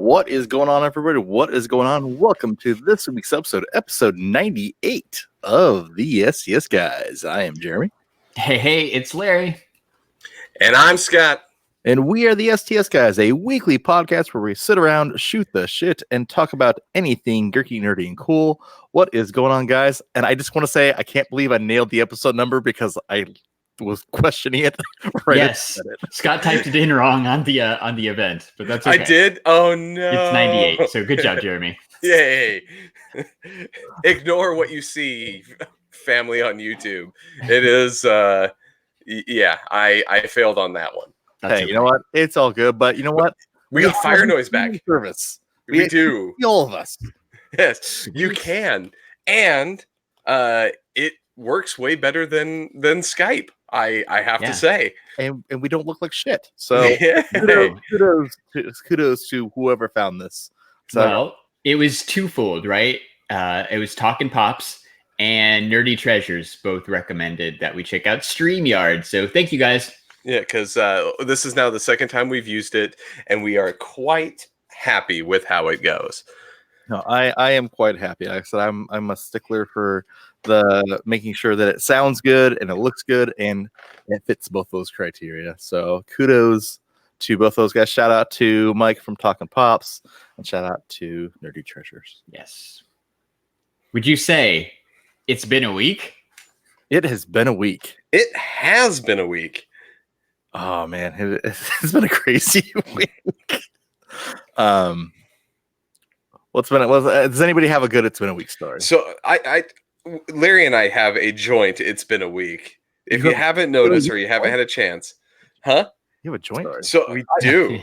What is going on, everybody? What is going on? Welcome to this week's episode 98 of the STS Guys. I am Jeremy. Hey, it's Larry. And I'm Scott. And we are the STS Guys, a weekly podcast where we sit around, shoot the shit, and talk about anything geeky, nerdy, and cool. What is going on, guys? And I just want to say, I can't believe I nailed the episode number because I was questioning it. Yes, Scott typed it in wrong on the event, but that's okay. I did? Oh, no. It's 98, so good job, Jeremy. Yay. Ignore what you see, family on YouTube. It is, I failed on that one. That's okay. You know what? It's all good, but you know what? We got fire noise back. Service. We do. All of us. Yes, you can. And it works way better than Skype. I have to say, and we don't look like shit. So kudos to whoever found this. So, well, it was twofold, right? It was Talkin' Pops and Nerdy Treasures both recommended that we check out StreamYard. So thank you guys. Yeah, because this is now the second time we've used it, and we are quite happy with how it goes. No, I am quite happy. Like I said, I'm a stickler for the making sure that it sounds good and it looks good and it fits both those criteria. So kudos to both those guys. Shout out to Mike from Talkin' Pops and shout out to Nerdy Treasures. Yes. Would you say it's been a week? It has been a week. It has been a week. Oh man, it's been a crazy week. Does anybody have a good "It's been a week" story? So Larry and I have a joint. It's been a week. If you haven't noticed or you haven't had a chance, huh? You have a joint? Story. So we do.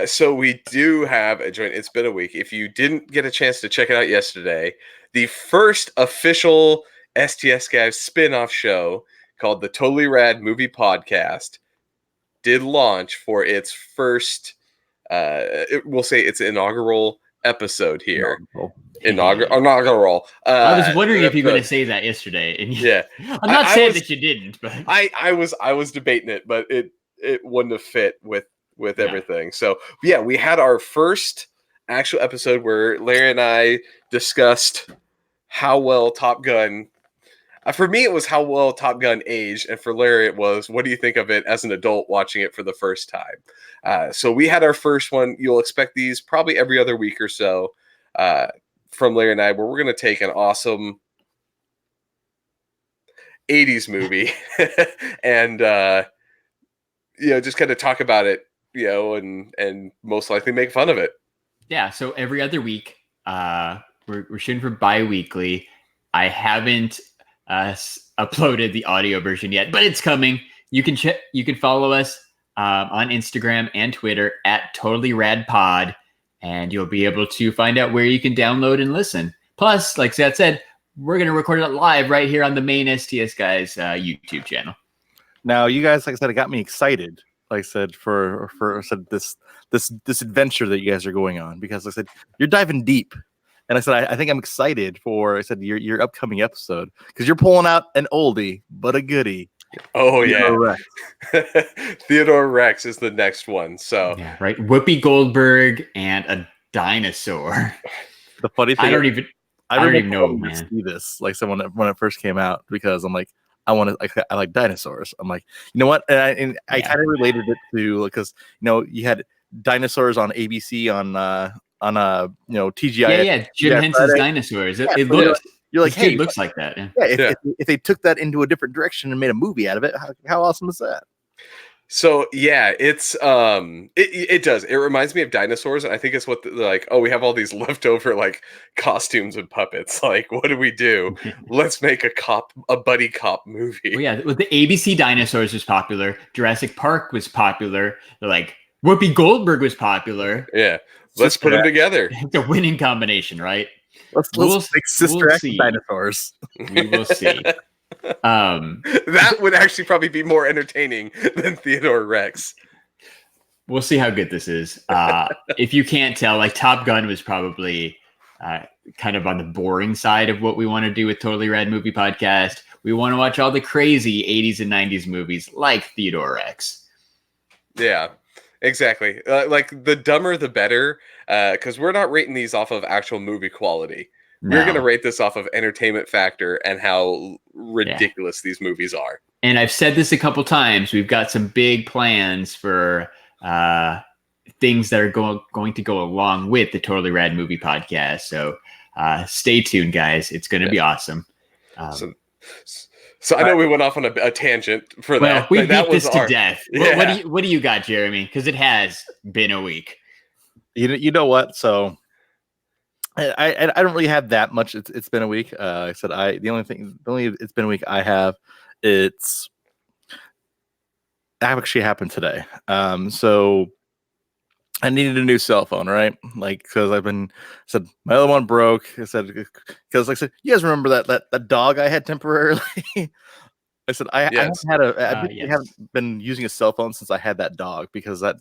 So we do have a joint. It's been a week. If you didn't get a chance to check it out yesterday, the first official STS Guys spin-off show called the Totally Rad Movie Podcast did launch for its first, we'll say its inaugural episode here. Inaugural. I was wondering if you were going to say that yesterday. And I'm not saying that you didn't, but I was debating it, but it wouldn't have fit with everything. So yeah, we had our first actual episode where Larry and I discussed how well Top Gun. For me, it was how well Top Gun aged, and for Larry, it was what do you think of it as an adult watching it for the first time. So we had our first one. You'll expect these probably every other week or so from Larry and I, where we're going to take an awesome 80s movie and just kind of talk about it, and most likely make fun of it. Yeah. So every other week, we're shooting for bi-weekly. I haven't uploaded the audio version yet, but it's coming. You can follow us on Instagram and Twitter at TotallyRadPod, and you'll be able to find out where you can download and listen. Plus, like Scott said, we're going to record it live right here on the main STS Guys YouTube channel. Now, you guys, like I said, it got me excited. Like I said, for this adventure that you guys are going on, because like I said, you're diving deep. And I said, I think I'm excited for your upcoming episode because you're pulling out an oldie but a goodie. Oh yeah, Theodore Rex is the next one. So yeah, right, Whoopi Goldberg and a dinosaur. The funny thing, I don't even know, man. See this like someone when it first came out because I'm like, I like dinosaurs. I'm like, you know what? And I kind of related it to because you had dinosaurs on ABC on TGI. Yeah, Jim Henson's Friday. Dinosaurs. It looks. You're like, hey, it looks like that. Yeah. If they took that into a different direction and made a movie out of it, how awesome is that? So yeah, it's it does. It reminds me of dinosaurs, and I think it's what we have all these leftover like costumes and puppets. Like, what do we do? Let's make a buddy cop movie. Well, yeah, with the ABC dinosaurs was popular. Jurassic Park was popular. They're like Whoopi Goldberg was popular. Yeah. Let's put them together. It's a winning combination, right? Let's make Sister Act dinosaurs. We will see. That would actually probably be more entertaining than Theodore Rex. We'll see how good this is. If you can't tell, like Top Gun was probably kind of on the boring side of what we want to do with Totally Rad Movie Podcast. We want to watch all the crazy 80s and 90s movies like Theodore Rex. Yeah. Exactly. Like the dumber the better, because we're not rating these off of actual movie quality. No. We're going to rate this off of entertainment factor and how ridiculous these movies are. And I've said this a couple times. We've got some big plans for things that are going to go along with the Totally Rad Movie Podcast. So stay tuned, guys. It's going to be awesome. So I know we went off on a tangent for that. We beat that this to death. Yeah. What do you got, Jeremy? Because it has been a week. You know what? So I don't really have that much. It's been a week. I said the only it's been a week I have. It's actually happened today. So I needed a new cell phone, right? Like, because said my other one broke. I said, because like I said, you guys remember that dog I had temporarily? I said I haven't been using a cell phone since I had that dog, because that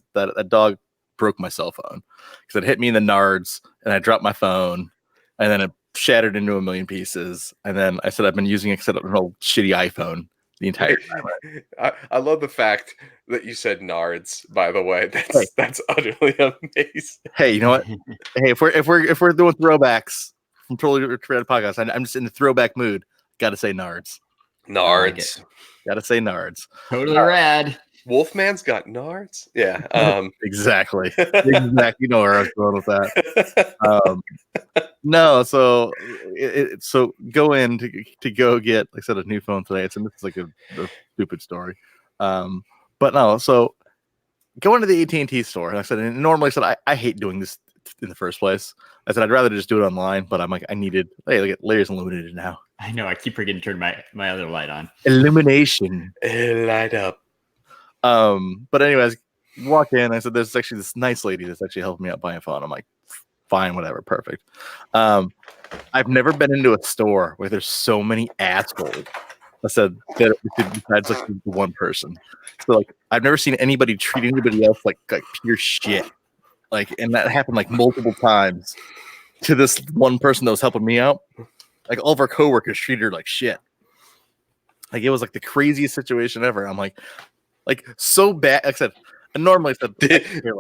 dog broke my cell phone because it hit me in the nards and I dropped my phone and then it shattered into a million pieces. And then I said I've been using an old shitty iPhone the entire time. I love the fact that you said nards, by the way. That's utterly amazing. Hey, you know what? Hey, if we're doing throwbacks from Totally Rad Podcast, I'm just in the throwback mood. Gotta say nards. Nards. Gotta say nards. Totally rad. Wolfman's got nards. Yeah. Exactly. You know where I was going with that. No, so so go in to go get, like I said, a new phone today. This is like a stupid story. But no, so go into the AT&T store. And I said, and normally I said, I hate doing this in the first place. I said, I'd rather just do it online, but I'm like, hey, look at Layers Illuminated now. I know, I keep forgetting to turn my other light on. Illumination. Light up. But anyways, walk in. I said, there's actually this nice lady that's actually helping me out buying a phone. I'm like, fine, whatever, perfect. I've never been into a store where there's so many assholes. I said that besides like the one person. So like, I've never seen anybody treat anybody else like pure shit. Like, and that happened like multiple times to this one person that was helping me out. Like, all of our coworkers treated her like shit. Like, it was like the craziest situation ever. I'm like so bad. Like I said, and normally I said,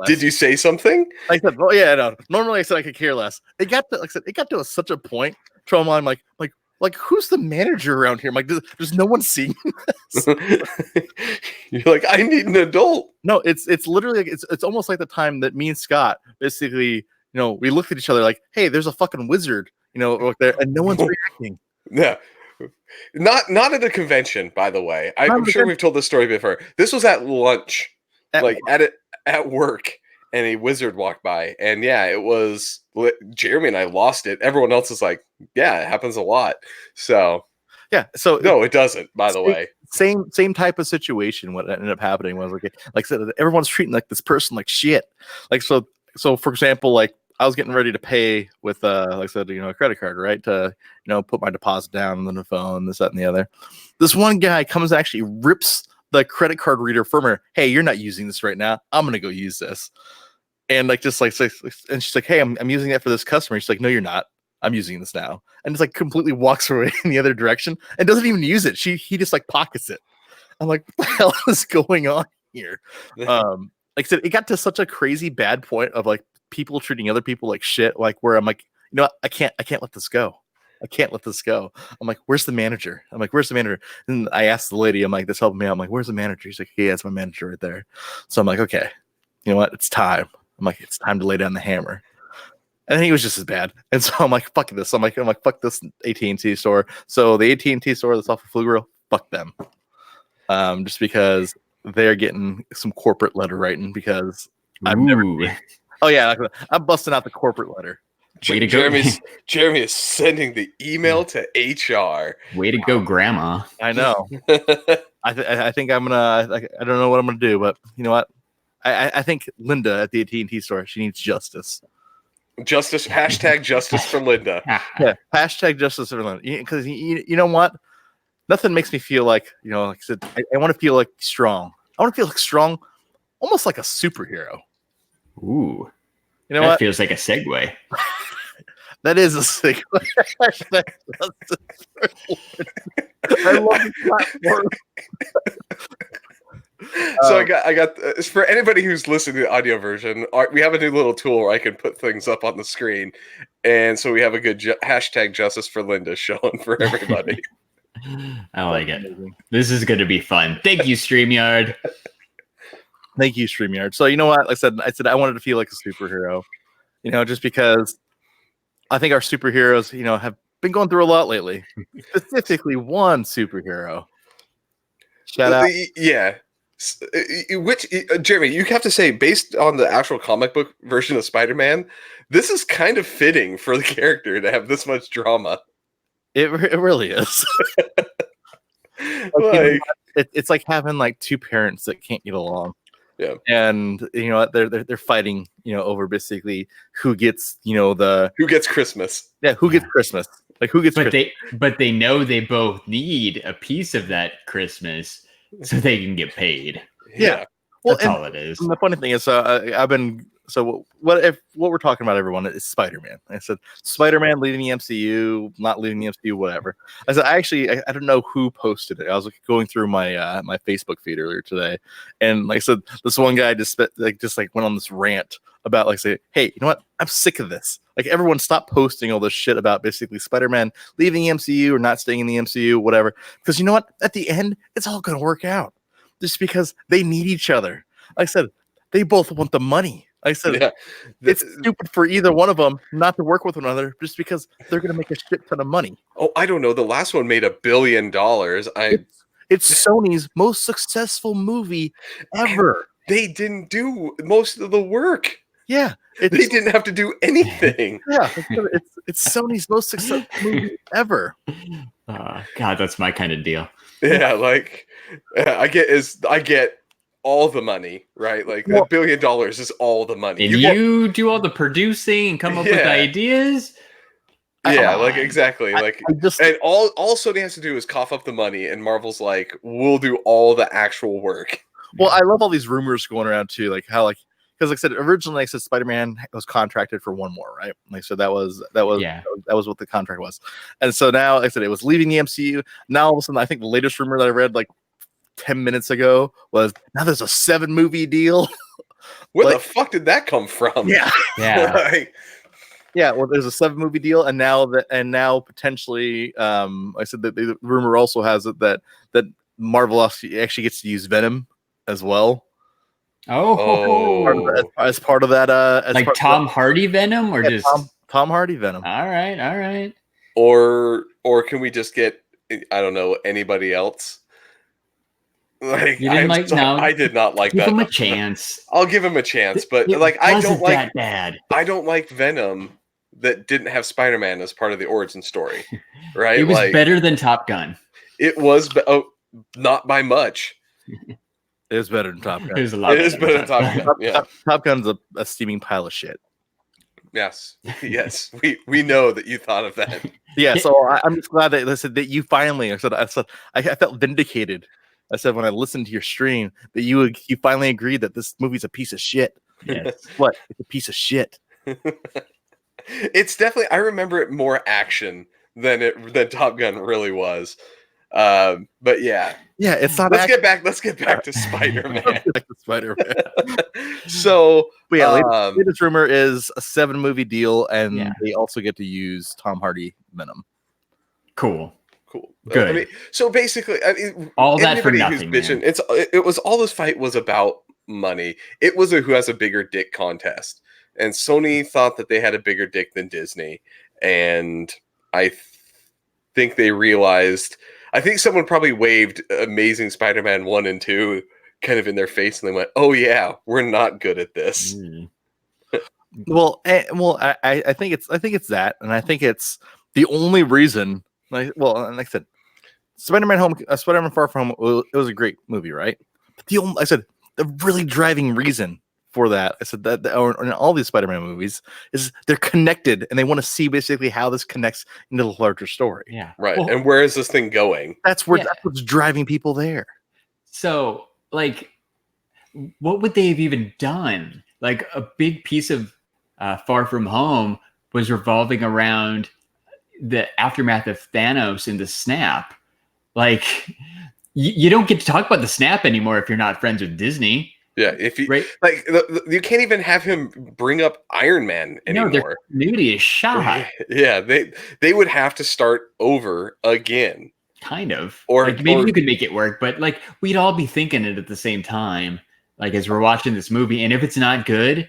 did you say something? I said, oh yeah, no. Normally I said I could care less. It got to such a point. I'm like, who's the manager around here? I'm like, there's no one seeing this. You're like, I need an adult. No, it's literally like, it's almost like the time that me and Scott basically, we looked at each other like, hey, there's a fucking wizard, over there, and no one's reacting. Yeah. Not at a convention, by the way. I'm sure we've told this story before. This was at lunch, at work, and a wizard walked by, and yeah, it was Jeremy and I lost it. Everyone else is like, yeah, it happens a lot. So yeah, so no, it doesn't. By the way, same type of situation. What ended up happening was like I said, everyone's treating like this person like shit. Like so for example, like I was getting ready to pay with like I said, a credit card, right? To put my deposit down on the phone, this, that, and the other. This one guy comes and actually rips the credit card reader from her. Hey, you're not using this right now. I'm gonna go use this. And and she's like, hey, I'm using that for this customer. She's like, no, you're not. I'm using this now. And it's like completely walks away in the other direction and doesn't even use it. He just like pockets it. I'm like, what the hell is going on here? Like I said, it got to such a crazy bad point of like people treating other people like shit, like where I'm like, I can't let this go. I can't let this go. I'm like, where's the manager? And I asked the lady, I'm like, this helped me out. I'm like, where's the manager? She's like, yeah, it's my manager right there. So I'm like, okay, you know what? It's time. I'm like, it's time to lay down the hammer. And he was just as bad. And so I'm like, fuck this. I'm like, fuck this AT&T store. So the AT&T store that's off of Pflugerville, fuck them. Just because they're getting some corporate letter writing because I'm busting out the corporate letter. Way to go. Jeremy is sending the email to HR. Way to go, Grandma. I know. I think I'm gonna. I don't know what I'm gonna do, but you know what? I think Linda at the AT&T store, she needs justice. Justice. Hashtag justice for Linda. Yeah. Hashtag justice for Linda. Because you know what? Nothing makes me feel like like I said. I want to feel like strong. I want to feel like strong, almost like a superhero. Ooh. You know that what? Feels like a segue. That is a segue. I love the platform. So I got for anybody who's listening to the audio version, we have a new little tool where I can put things up on the screen, and so we have a good hashtag Justice for Linda showing for everybody. I like it. This is going to be fun. Thank you, StreamYard. Thank you, StreamYard. So you know what? I said I wanted to feel like a superhero, just because I think our superheroes, have been going through a lot lately. Specifically, one superhero. Shout out. Yeah. Which Jeremy, you have to say, based on the actual comic book version of Spider-Man, this is kind of fitting for the character to have this much drama. It really is. It's like having like two parents that can't get along. Yeah, and they're fighting over basically who gets who gets Christmas. Yeah, who gets Christmas? Like who gets? But they know they both need a piece of that Christmas so they can get paid. Yeah, well, that's all it is. And the funny thing is, what we're talking about, everyone, is Spider-Man. I said Spider-Man leaving the MCU, not leaving the MCU, whatever. I said I don't know who posted it. I was going through my my Facebook feed earlier today, and like I said, this one guy just went on this rant about say, hey, you know what? I'm sick of this. Like everyone stop posting all this shit about basically Spider-Man leaving the MCU or not staying in the MCU, whatever. Because you know what? At the end, it's all gonna work out. Just because they need each other. Like I said, they both want the money. Like I said, it's stupid for either one of them not to work with one another just because they're going to make a shit ton of money. Oh, I don't know. The last one made $1 billion. It's Sony's most successful movie ever. They didn't do most of the work. Yeah. They didn't have to do anything. Yeah. It's Sony's most successful movie ever. God, that's my kind of deal. Yeah, like I get all the money, right? Like $1 billion is all the money. And you do all the producing and come up with ideas. Yeah, like exactly. And all Sony has to do is cough up the money, and Marvel's like, we'll do all the actual work. Well, I love all these rumors going around too, like how because like I said, originally I said Spider-Man was contracted for one more, right? Like so that was what the contract was. And so now like I said it was leaving the MCU. Now all of a sudden I think the latest rumor that I read 10 minutes ago was now there's a 7-movie deal. Where the fuck did that come from? Yeah. Yeah. Well, there's a 7-movie deal, and now potentially, I said that the rumor also has it that Marvel actually gets to use Venom as well. As part of that, Tom Hardy Venom, or just Tom Hardy Venom. All right. Or can we just get anybody else? I did not like that. Give him a chance. I'll give him a chance, but I don't like that bad. I don't like Venom that didn't have Spider-Man as part of the origin story. Right? It was better than Top Gun. It was not by much. It is better than Top Gun. It is better than Top Gun. Yeah. Top Gun's a steaming pile of shit. Yes. We know that you thought of that. Yeah, so I'm just glad that you finally. I felt vindicated. I said when I listened to your stream that you finally agreed that this movie's a piece of shit. Yes. What? It's a piece of shit. It's definitely. I remember it more action than Top Gun really was. But yeah. It's not. Let's get back to Spider-Man. So, latest rumor is a 7-movie deal, and they also get to use Tom Hardy Venom. Cool. Good. So basically, all that for nothing. Bitching, it was all this fight was about money. It was who has a bigger dick contest, and Sony thought that they had a bigger dick than Disney, and I think they realized. I think someone probably waved Amazing Spider-Man 1 and 2 kind of in their face, and they went, "Oh yeah, we're not good at this." I think it's that, and I think it's the only reason. Like I said, Spider-Man Far From Home, it was a great movie, right? But the really driving reason for that, I said that in all these Spider-Man movies is they're connected, and they want to see basically how this connects into the larger story. Yeah, right. Well, and where is this thing going? That's what's driving people there. So, what would they have even done? Like a big piece of Far From Home was revolving around the aftermath of Thanos and the snap. You don't get to talk about the snap anymore if you're not friends with Disney. Yeah, if you right? like, you can't even have him bring up Iron Man anymore. No, their continuity is shot. Yeah, they would have to start over again. Kind of. Or like maybe you could make it work, but like we'd all be thinking it at the same time, like as we're watching this movie. And if it's not good,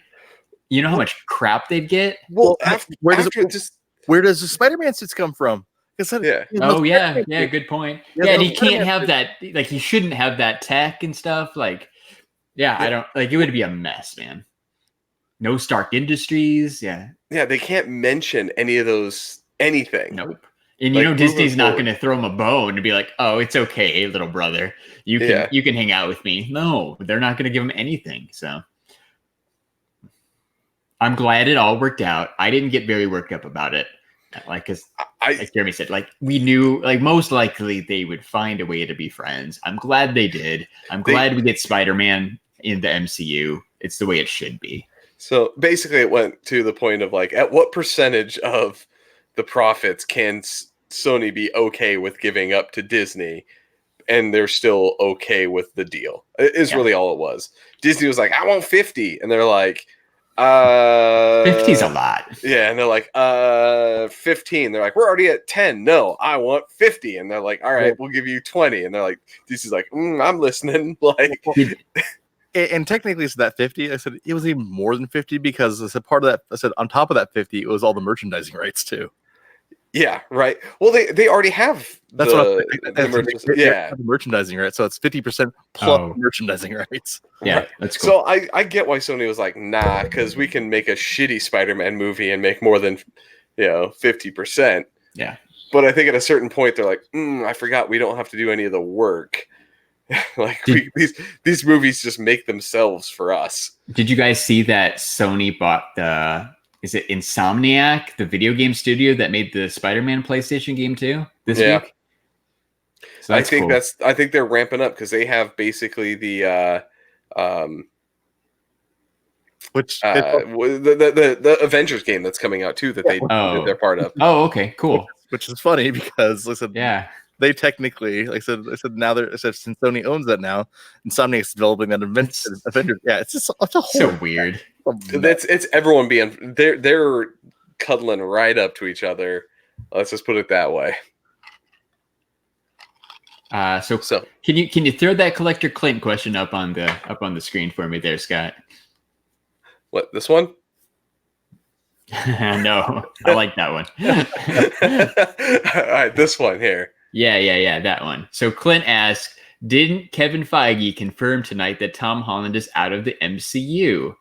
you know how much crap they'd get. Well, where does the Spider-Man suits come from? Yeah. Good point. Yeah, and he can't have that. Like he shouldn't have that tech and stuff. Like. Yeah, I don't like it would be a mess, man. No Stark Industries, yeah. Yeah, they can't mention any of those anything. Nope. And like, Disney's not going to throw him a bone and be like, "Oh, it's okay, little brother. You can hang out with me." No, they're not going to give him anything. So I'm glad it all worked out. I didn't get very worked up about it. Like, cuz like Jeremy said, like we knew like most likely they would find a way to be friends. I'm glad they did. I'm glad we get Spider-Man in the MCU. It's the way it should be. So basically it went to the point of like, at what percentage of the profits can Sony be okay with giving up to Disney and they're still okay with the deal? It is really all it was. Disney was like, I want 50. And they're like, 50's a lot. Yeah. And they're like, 15. They're like, we're already at 10. No, I want 50. And they're like, all right, we'll give you 20. And they're like, Disney's like, I'm listening. Like, and technically it's that 50. I said it was even more than 50 because I said part of that. I said on top of that 50, it was all the merchandising rights too. Yeah, right. Well, they already have the merchandising rights, so it's 50% plus merchandising rights. Yeah, right. That's cool. So I get why Sony was like, nah, because we can make a shitty Spider-Man movie and make more than 50%. Yeah, but I think at a certain point they're like, I forgot we don't have to do any of the work. Like these movies just make themselves for us. Did you guys see that Sony bought is it Insomniac, the video game studio that made the Spider-Man PlayStation game too this week? So I think they're ramping up because they have basically the the Avengers game that's coming out too that they're part of. Oh, okay, cool. Which is funny because listen, they technically, like I said, now since Sony owns that now, Insomniac's developing that Avengers. Yeah, it's just it's a whole so weird. It's everyone being they're cuddling right up to each other. Let's just put it that way. So can you throw that Collector Clint question up on the screen for me there, Scott? What, this one? No, I like that one. All right, this one here. Yeah, that one. So Clint asks, didn't Kevin Feige confirm tonight that Tom Holland is out of the MCU?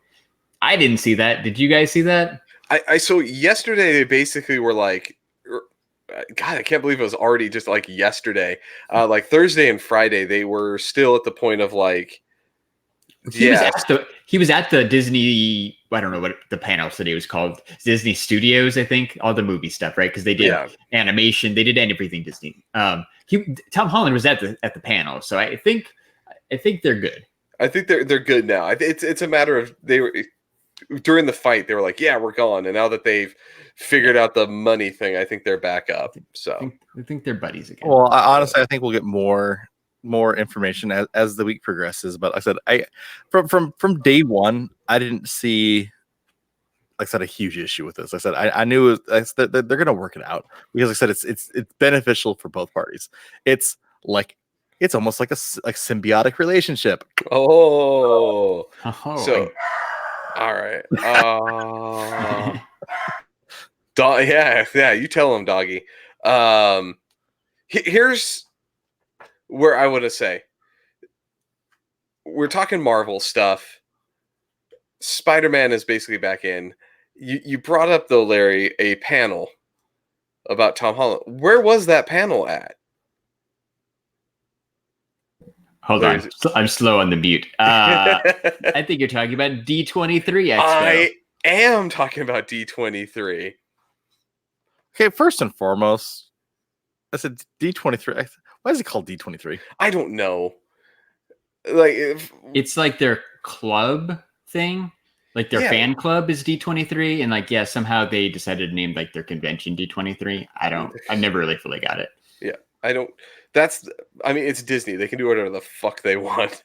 I didn't see that. Did you guys see that? I saw yesterday they basically were like, God, I can't believe it was already just like yesterday. Like Thursday and Friday, they were still at the point of like, he was at the Disney, I don't know what the panel today was called, Disney Studios, I think, all the movie stuff, right? Because they did animation, they did everything Disney. Tom Holland was at the panel, so I think they're good. I think they're good now. It's a matter of they were during the fight, they were like, yeah, we're gone, and now that they've figured out the money thing, I think they're back up. So I think they're buddies again. Well, honestly, I think we'll get more information as the week progresses. But like I said, from day one, I didn't see, like I said, a huge issue with this. Like I said, I knew they're going to work it out because like I said, it's beneficial for both parties. It's almost like a symbiotic relationship. So all right. You tell him, doggy. Here's where I want to say, we're talking Marvel stuff. Spider-Man is basically back in. You brought up, though, Larry, a panel about Tom Holland. Where was that panel at? Hold on. I'm slow on the mute. I think you're talking about D23 Expo. I am talking about D23. Okay, first and foremost, I said D23. Why is it called D23? I don't know. Like it's like their club thing. Like their fan club is D23, and somehow they decided to name like their convention D23. I've never really fully got it. Yeah, I don't. I mean, it's Disney. They can do whatever the fuck they want.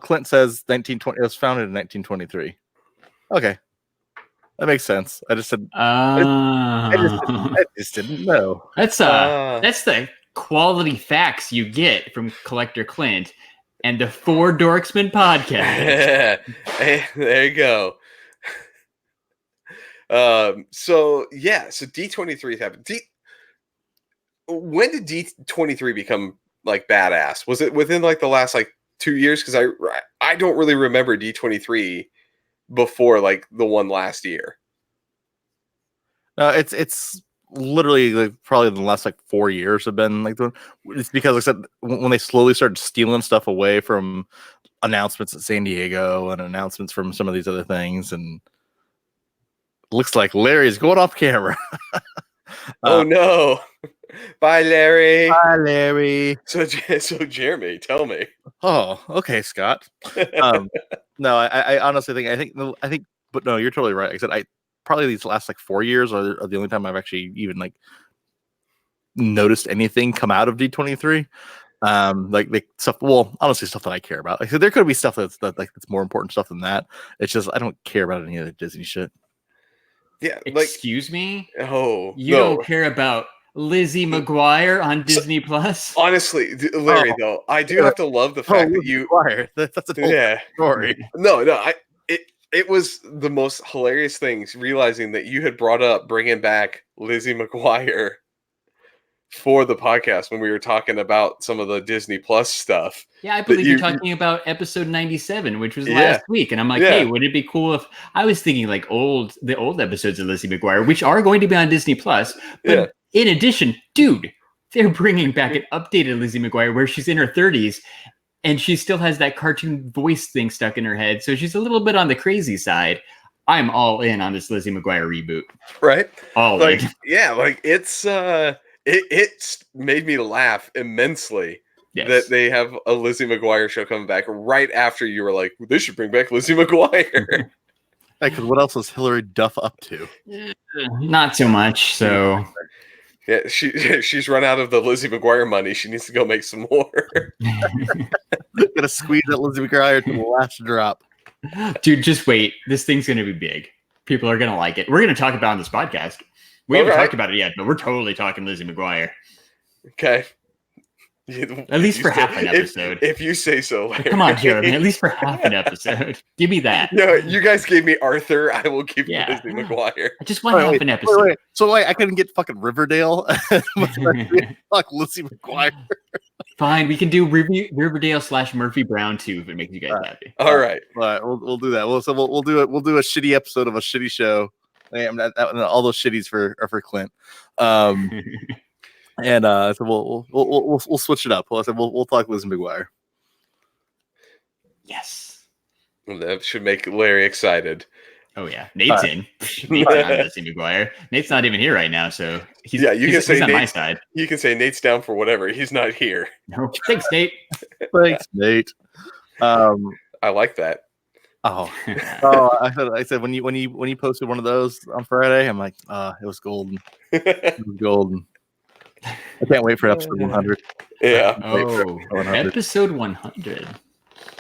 Clint says 1920. It was founded in 1923. Okay, that makes sense. I just said. I just didn't know. That's the quality facts you get from Collector Clint and the Four Dorksmen podcast. Hey, there you go. So D23 happened. When did D23 become like badass? Was it within like the last like 2 years? Because I don't really remember D23 before like the one last year. It's literally like probably the last like 4 years have been like it's because like I said, when they slowly started stealing stuff away from announcements at San Diego and announcements from some of these other things, and looks like Larry's going off camera. Oh no. Bye, Larry. Bye, Larry. So Jeremy, tell me. Oh, okay, Scott. No, I honestly think, but no, you're totally right. Like I said, probably these last like 4 years are the only time I've actually even like noticed anything come out of D23. Like stuff. Well, honestly, stuff that I care about. Like so there could be stuff that's more important stuff than that. It's just I don't care about any of the Disney shit. Yeah, excuse me. Oh, you don't care about Lizzie McGuire on Disney Plus? Honestly, Larry, though, I do have to love the fact that you. McGuire. That's a whole story. No, it was the most hilarious things realizing that you had brought up bringing back Lizzie McGuire for the podcast when we were talking about some of the Disney Plus stuff. Yeah, I believe you're talking about episode 97, which was last week. And I'm like, hey, would it be cool if I was thinking like the old episodes of Lizzie McGuire, which are going to be on Disney Plus. But in addition, dude, they're bringing back an updated Lizzie McGuire where she's in her 30s and she still has that cartoon voice thing stuck in her head. So she's a little bit on the crazy side. I'm all in on this Lizzie McGuire reboot. Right? All in. Yeah, like it's it's made me laugh immensely that they have a Lizzie McGuire show coming back right after you were like, they should bring back Lizzie McGuire. Because what else is Hillary Duff up to? Not so much. So yeah, she's run out of the Lizzie McGuire money. She needs to go make some more. Gotta squeeze that Lizzie McGuire to the last drop. Dude, just wait. This thing's gonna be big. People are gonna like it. We're gonna talk about it on this podcast. We haven't talked about it yet, but we're totally talking Lizzie McGuire. Okay. At least for half an episode. If you say so, Larry. Come on, Jeremy. At least for half an episode. Give me that. No, you guys gave me Arthur. I will give you Lizzie McGuire. I just want half an episode. Wait. So I couldn't get fucking Riverdale? Fuck Lizzie McGuire. Fine, we can do Riverdale / Murphy Brown too if it makes you guys happy. All right, we'll do that. We'll do it. We'll do a shitty episode of a shitty show. And all those shitties are for Clint. And so we'll switch it up. We'll talk Lizzie McGuire. Yes, that should make Larry excited. Oh yeah, Nate's in. Nate's on Lizzie McGuire. Nate's not even here right now, so he's on my side. You can say Nate's down for whatever. He's not here. No, thanks, Nate. Thanks, Nate. I like that. I said when you posted one of those on Friday, I'm like, it was golden. It was golden. I can't wait for episode 100. Yeah. Episode 100.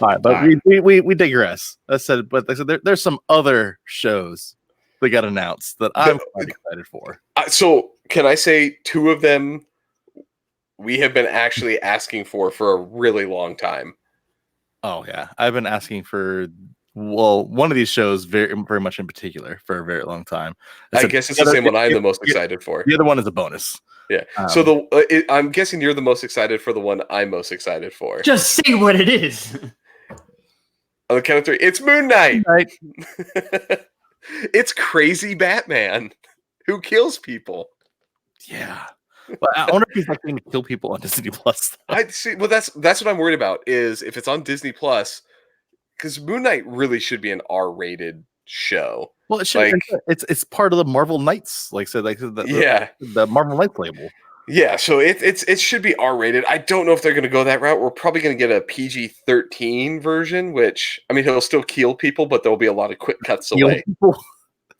All right, but we digress. I said, but I said there's some other shows that got announced that I'm quite excited for. So can I say two of them we have been actually asking for a really long time? Oh yeah, I've been asking for. Well, one of these shows very much in particular for a very long time. I guess it's the same one I'm the most excited for. The other one is a bonus. Yeah. So I'm guessing you're the most excited for the one I'm most excited for. Just say what it is. On the count of three, it's Moon Knight. It's crazy Batman who kills people. Yeah. But I wonder if he's like going to kill people on Disney Plus. I see. Well, that's what I'm worried about. Is if it's on Disney Plus. Because Moon Knight really should be an R-rated show. Well, it should. It's part of the Marvel Knights, the Marvel Knights label. Yeah, so it should be R-rated. I don't know if they're going to go that route. We're probably going to get a PG-13 version, which I mean, he'll still kill people, but there'll be a lot of quick cuts away.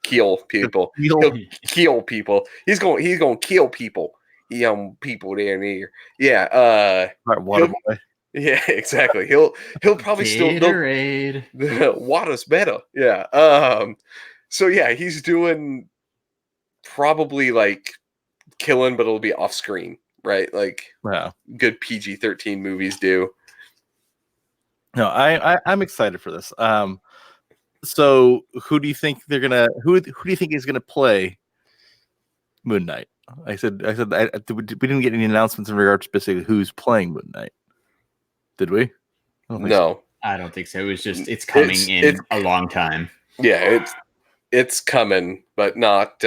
Kill people. He'll kill people. He's going to kill people. young people down here. Yeah, Right, water boy. yeah, exactly. He'll probably Gatorade. still water's better. Yeah. So yeah, he's doing probably like killing, but it'll be off screen, right? Like Yeah. good PG-13 movies do. No, I'm excited for this. So who do you think who do you think is gonna play Moon Knight? I said we didn't get any announcements in regards to specifically who's playing Moon Knight. Did we? No. I don't think so. It was just it's coming in a long time. Yeah, it's coming, but not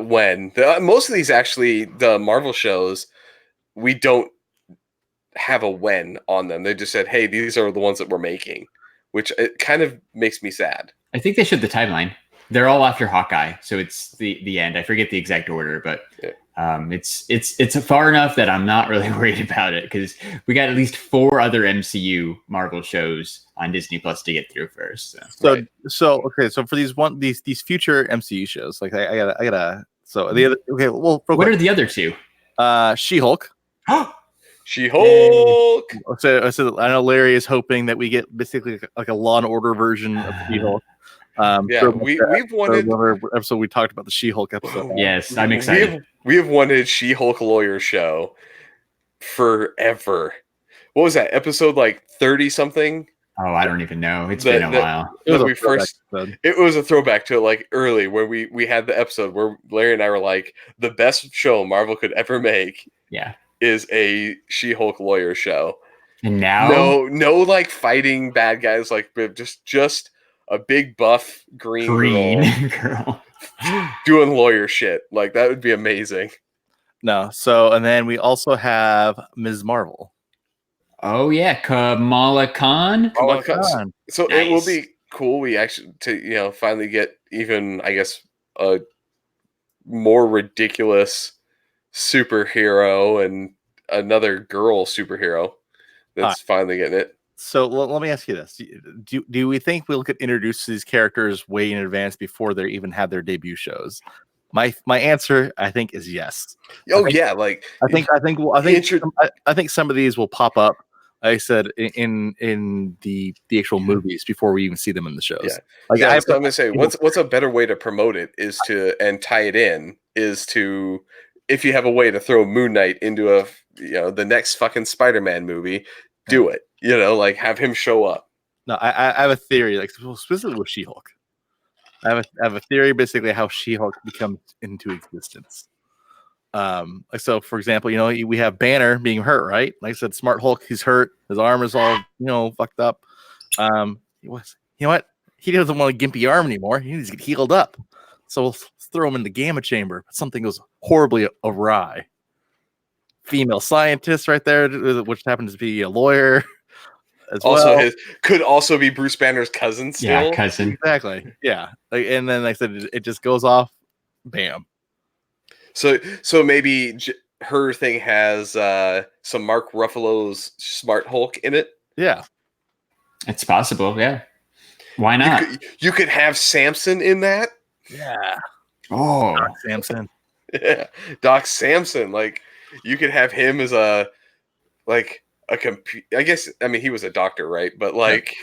when. Most of these actually, the Marvel shows, we don't have a when on them. They just said, "Hey, these are the ones that we're making," which it kind of makes me sad. I think they showed the timeline. They're all after Hawkeye, so it's the end. I forget the exact order, but it's far enough that I'm not really worried about it because we got at least 4 other MCU Marvel shows on Disney Plus to get through first. Okay, so for these future MCU shows, like I gotta. So the other what are the other 2? She-Hulk. She-Hulk. So I know Larry is hoping that we get basically like a Law and Order version of She-Hulk. We've wanted episode we talked about the She-Hulk episode. Yes, I'm excited. We have wanted She-Hulk lawyer show forever. What was that episode, like 30 something? Oh, I don't even know. It's been a while. It was a throwback to like early where we had the episode where Larry and I were like, the best show Marvel could ever make. Yeah. Is a She-Hulk lawyer show. And now no like fighting bad guys, like just a big buff green girl doing lawyer shit. Like that would be amazing. No, so and then we also have Ms. Marvel. Oh yeah, Kamala Khan. So nice. It will be cool. We actually to finally get even, I guess, a more ridiculous superhero and another girl superhero that's finally getting it. So let me ask you this: Do we think we'll get introduced to these characters way in advance before they even have their debut shows? My answer, I think, is yes. Oh I think some of these will pop up. I said in the actual movies before we even see them in the shows. Yeah, like I'm gonna say what's a better way to promote it is to and tie it in is to. If you have a way to throw Moon Knight into the next fucking SpiderMan movie, do it. Like have him show up. No, I have a theory, like specifically with She-Hulk. I have a theory basically how She-Hulk becomes into existence. So for example, we have Banner being hurt, right? Like I said, Smart Hulk, he's hurt. His arm is all fucked up. You know what? He doesn't want a gimpy arm anymore. He needs to get healed up. So we'll throw him in the gamma chamber, but something goes horribly awry. Female scientist right there, which happens to be a lawyer. Could also be Bruce Banner's cousin still. Yeah, cousin. Exactly. Yeah. And then like I said, it just goes off. Bam. So maybe her thing has some Mark Ruffalo's Smart Hulk in it. Yeah. It's possible. Yeah. Why not? You could have Samson in that. Yeah. Oh, Doc Samson. Yeah, Doc Samson. Like you could have him as I guess. I mean, he was a doctor, right? But like,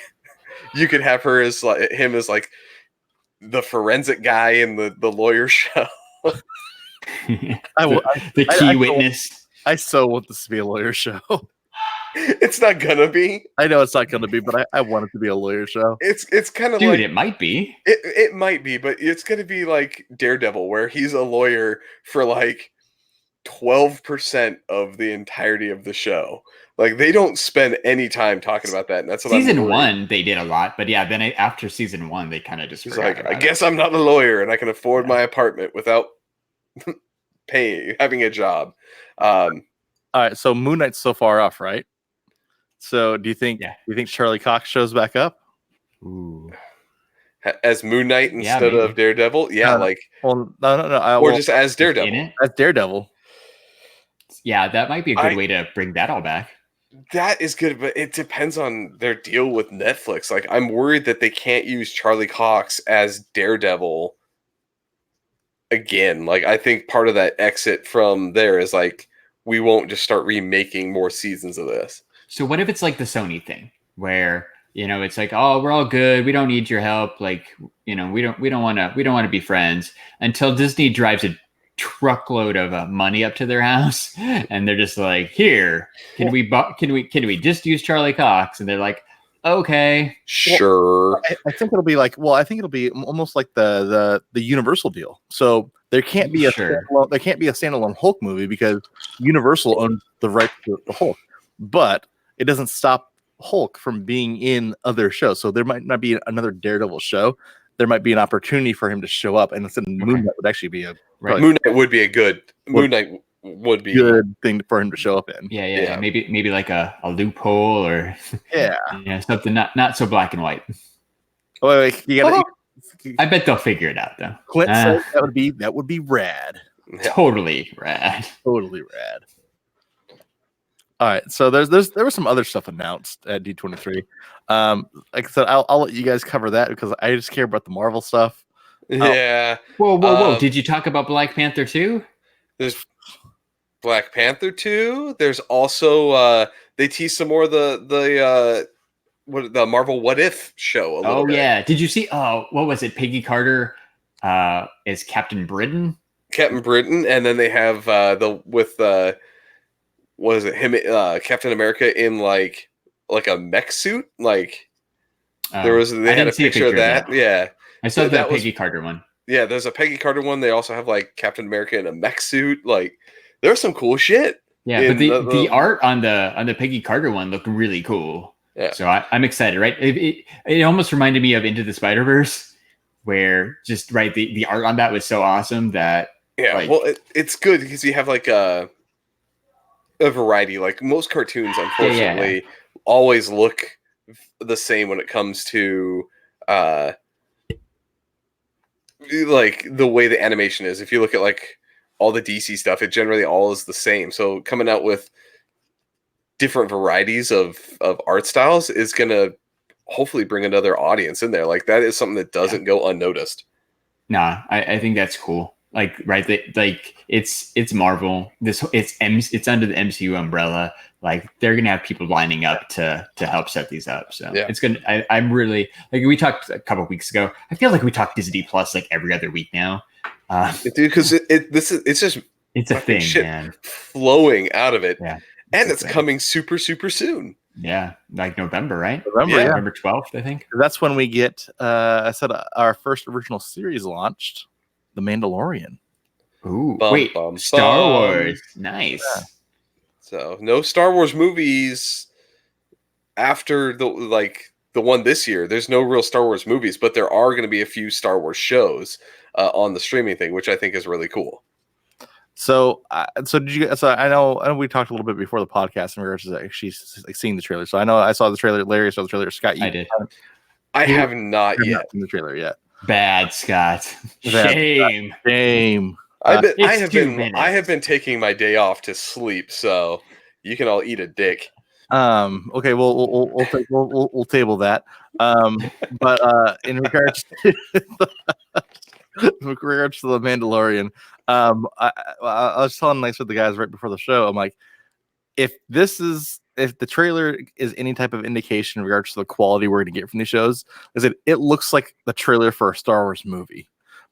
you could have her as him as like the forensic guy in the lawyer show. The key witness. I so want this to be a lawyer show. It's not gonna be. I know it's not gonna be, but I want it to be a lawyer show. It's kind of dude. Like, it might be. It might be, but it's gonna be like Daredevil, where he's a lawyer for like 12% of the entirety of the show. Like they don't spend any time talking about that. And that's what season 1 they did a lot, but yeah, then after season 1 they kind of just he's like, I guess I'm not a lawyer and I can afford my apartment without having a job. All right, so Moon Knight's so far off, right? So do you think Charlie Cox shows back up? Ooh. As Moon Knight instead of Daredevil? Yeah, no. Just as Daredevil. As Daredevil. Yeah, that might be a good way to bring that all back. That is good, but it depends on their deal with Netflix. Like, I'm worried that they can't use Charlie Cox as Daredevil again. Like, I think part of that exit from there is like, we won't just start remaking more seasons of this. So what if it's like the Sony thing where, you know, it's like, oh, we're all good. We don't need your help. Like, you know, we don't want to be friends until Disney drives a truckload of money up to their house. And they're just like, here, can we just use Charlie Cox? And they're like, okay, sure. Well, I think it'll be like, almost like the Universal deal. So there can't be a standalone Hulk movie because Universal owns the rights to the Hulk, but it doesn't stop Hulk from being in other shows. So there might not be another Daredevil show. There might be an opportunity for him to show up, and Moon Knight would actually be Moon Knight would be a good good thing for him to show up in. Yeah. Maybe like a loophole or something not so black and white. Oh, wait, you gotta. I bet they'll figure it out though. Clint said that would be rad. Totally rad. Totally rad. All right, so there was some other stuff announced at D23. Like I said, I'll let you guys cover that because I just care about the Marvel stuff. Yeah. Whoa! Did you talk about Black Panther 2? There's Black Panther 2. There's also they teased some more of the Marvel What If show a little bit. Yeah. Did you see what was it? Peggy Carter is Captain Britain. Captain Britain, and then they have what is it? Him, Captain America in like a mech suit. Like they had a picture of that. Yeah, I saw that Peggy Carter one. Yeah, there's a Peggy Carter one. They also have like Captain America in a mech suit. Like there's some cool shit. Yeah, but the art on the Peggy Carter one looked really cool. Yeah, so I'm excited. Right, it almost reminded me of Into the Spider-Verse, where just the art on that was so awesome that it's good because you have like a variety. Like most cartoons, unfortunately, always look the same when it comes to like the way the animation is. If you look at like all the DC stuff, it generally all is the same. So coming out with different varieties of art styles is gonna hopefully bring another audience in there. Like that is something that doesn't go unnoticed. Nah, I think that's cool. Like it's Marvel. It's under the MCU umbrella. Like they're gonna have people lining up to help set these up. So it's gonna. I'm really like we talked a couple of weeks ago. I feel like we talk Disney Plus like every other week now. Dude, because it's a thing, shit man, flowing out of it. Yeah, and it's coming super soon. Yeah, like November, right? November 12th, I think. That's when we get. I said our first original series launched. The Mandalorian. Ooh, Star Wars. Nice. Yeah. So no Star Wars movies after the one this year. There's no real Star Wars movies, but there are going to be a few Star Wars shows on the streaming thing, which I think is really cool. So did you? So I know we talked a little bit before the podcast in regards to actually like seeing the trailer. So I know I saw the trailer. Larry saw the trailer. Scott, I did. I have not yet seen the trailer yet. Bad, Scott. Shame. I have been taking my day off to sleep, so you can all eat a dick. Okay, we'll table that. But in regards to the Mandalorian, I was telling with the guys right before the show, I'm like, if the trailer is any type of indication in regards to the quality we're going to get from these shows, is it looks like the trailer for a Star Wars movie.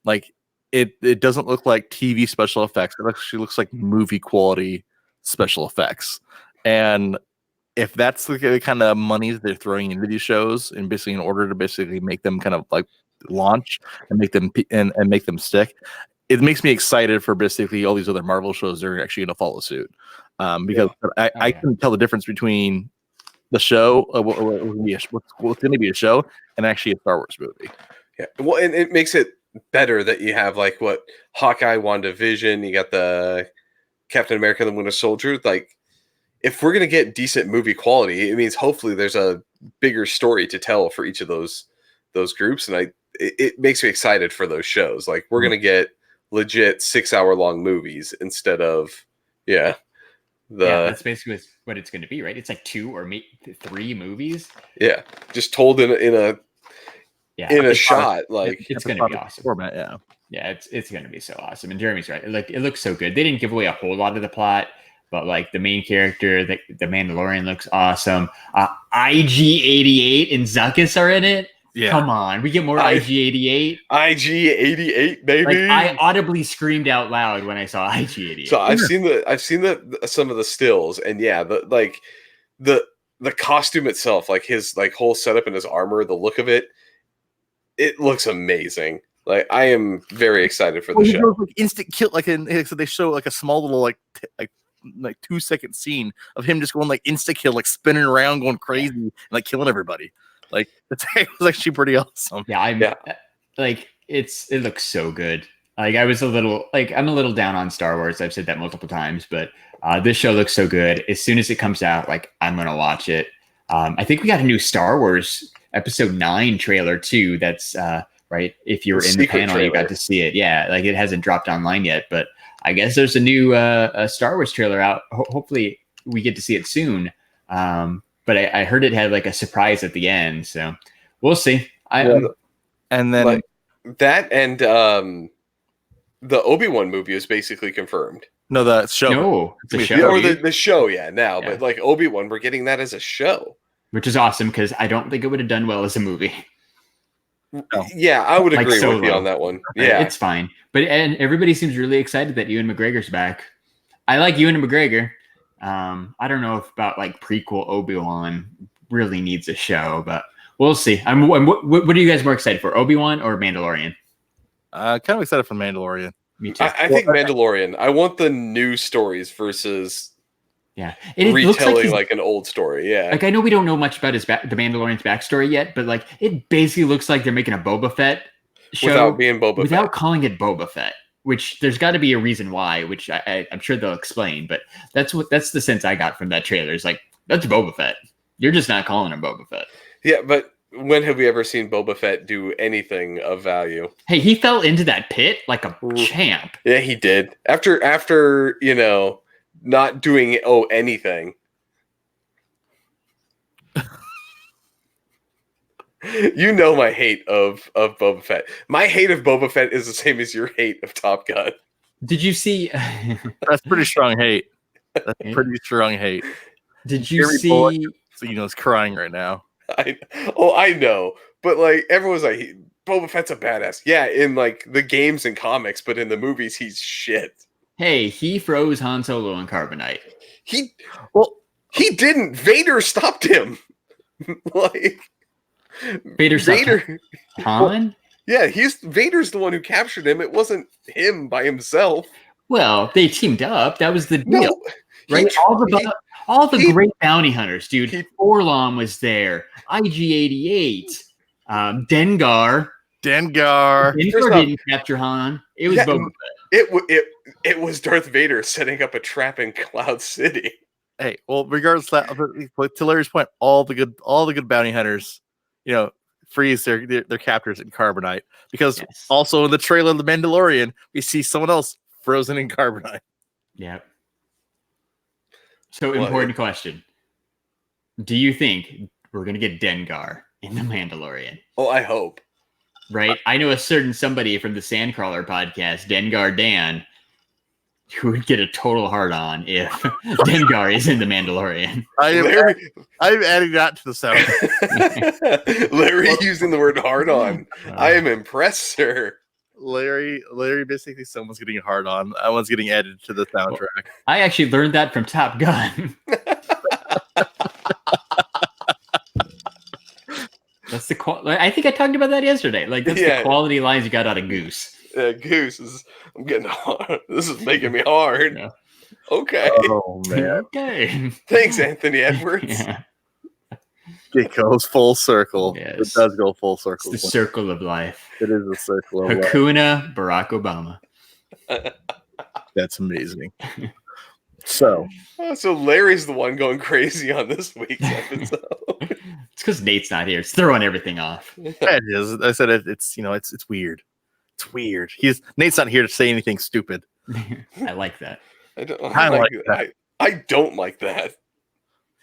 Like it doesn't look like TV special effects. It actually looks like movie quality special effects. And if that's the kind of money that they're throwing into these shows, and basically in order to basically make them kind of like launch and make them and make them stick, it makes me excited for basically all these other Marvel shows that are actually going to follow suit. Because I couldn't tell the difference between the show, what's going to be a show, and actually a Star Wars movie. Yeah, well, and it makes it better that you have like Hawkeye, WandaVision, you got the Captain America, the Winter Soldier. Like, if we're going to get decent movie quality, it means hopefully there's a bigger story to tell for each of those groups, and it makes me excited for those shows. Like, we're going to get legit 6-hour long movies instead of that's basically what it's going to be, right? It's like 2 or maybe 3 movies. Yeah, just told in a shot. Like it's going to be awesome. Format, yeah. Yeah, it's gonna be so awesome. And Jeremy's right. Like it looks so good. They didn't give away a whole lot of the plot, but like the main character, the Mandalorian looks awesome. IG-88 and Zuckuss are in it. Yeah. Come on, we get more IG-88. IG-88, baby. Like, I audibly screamed out loud when I saw IG-88. So I've seen the some of the stills, and yeah, the costume itself, like his like whole setup and his armor, the look of it, it looks amazing. Like I am very excited for the show. Like instant kill, like so they show like a small little like 2-second scene of him just going like insta kill, like spinning around, going crazy, and like killing everybody. Like it was actually pretty awesome. Yeah, like it looks so good. Like I'm a little down on Star Wars. I've said that multiple times, but this show looks so good. As soon as it comes out, like I'm gonna watch it. I think we got a new Star Wars Episode 9 trailer too. That's right. If you were in the panel, trailer. You got to see it. Yeah, like it hasn't dropped online yet, but I guess there's a new Star Wars trailer out. Hopefully, we get to see it soon. But I heard it had like a surprise at the end, so we'll see. And then like, that and the Obi-Wan movie is basically confirmed. No, the show. No, the show. Or the show, now. But like Obi-Wan, we're getting that as a show. Which is awesome, because I don't think it would have done well as a movie. No. Yeah, I would agree with you on that one. Yeah, it's fine. And everybody seems really excited that Ewan McGregor's back. I like Ewan McGregor. I don't know if about like prequel Obi-Wan really needs a show, but we'll see. What are you guys more excited for, Obi-Wan or Mandalorian? Kind of excited for Mandalorian. Me too. I think Mandalorian. I want the new stories versus retelling like an old story. Yeah, like I know we don't know much about the Mandalorian's backstory yet, but like it basically looks like they're making a Boba Fett show without being Boba Fett. Without calling it Boba Fett. Which there's got to be a reason why, which I'm sure they'll explain. But that's the sense I got from that trailer. It's like, that's Boba Fett. You're just not calling him Boba Fett. Yeah, but when have we ever seen Boba Fett do anything of value? Hey, he fell into that pit like a champ. Yeah, he did. After not doing anything. You know my hate of Boba Fett. My hate of Boba Fett is the same as your hate of Top Gun. Did you see? That's pretty strong hate. That's pretty strong hate. Did you see? So is crying right now. I know, but like everyone's like, Boba Fett's a badass. Yeah, in like the games and comics, but in the movies, he's shit. Hey, he froze Han Solo in carbonite. He didn't. Vader stopped him. Like. Vader. Han? Yeah, Vader's the one who captured him. It wasn't him by himself. Well, they teamed up. That was the deal, right? All the great bounty hunters, dude. Orlon was there. IG-88, Dengar. Dengar didn't capture Han. It was Boba Fett. It was Darth Vader setting up a trap in Cloud City. Hey, well, regardless of that, to Larry's point, all the good bounty hunters, freeze their captors in carbonite, because also in the trailer of The Mandalorian, we see someone else frozen in carbonite. Yeah. So important question. Do you think we're going to get Dengar in The Mandalorian? Oh, I hope. Right? I know a certain somebody from the Sandcrawler podcast, Dengar Dan, who would get a total hard on if Dengar is in The Mandalorian. I'm adding that to the sound. Larry using the word hard on. I am impressed, sir. Larry basically someone's getting hard on. That one's getting added to the soundtrack. Well, I actually learned that from Top Gun. That's the I think I talked about that yesterday. Like that's the quality lines you got out of Goose. Goose is. I'm getting hard. This is making me hard. Yeah. Okay. Oh man. Okay. Thanks, Anthony Edwards. Yeah. It goes full circle. Yes. It does go full circle. It's the circle of life. It is a circle of Hakuna life. Barack Obama. That's amazing. So Larry's the one going crazy on this week's episode. It's because Nate's not here. It's throwing everything off. Yeah, it is. I said it's weird. It's weird. Nate's not here to say anything stupid. I like that. I don't like that.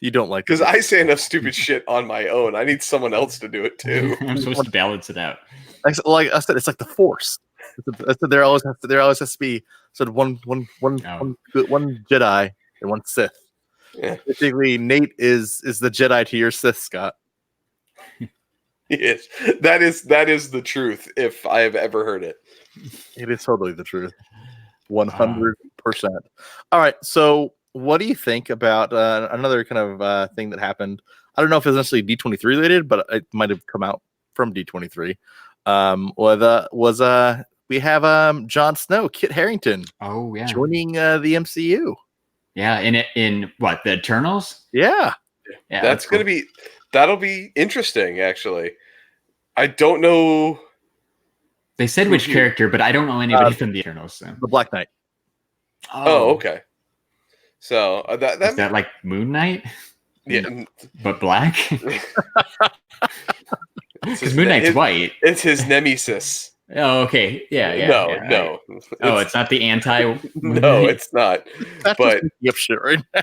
You don't like because I say enough stupid shit on my own. I need someone else to do it too. I'm supposed to balance it out. Like I said, it's like the Force. I said there always has to be one Jedi and one Sith. Yeah. Basically, Nate is the Jedi to your Sith, Scott. Yes, that is the truth. If I have ever heard it, It is totally the truth. 100%. All right. So, what do you think about another kind of thing that happened? I don't know if it's necessarily D23 related, but it might have come out from D23. We have Jon Snow, Kit Harington. Oh yeah, joining the MCU. Yeah, in what, the Eternals? Yeah, that's cool. That'll be interesting. Actually, I don't know. They said which character, but I don't know anybody from the Eternals. So. The Black Knight. Oh, okay. So is that like Moon Knight? Yeah, but black. Because Moon Knight's white. It's his nemesis. Oh, okay. Yeah. No. Oh, it's not the anti. No, it's not. But yep, shit right now.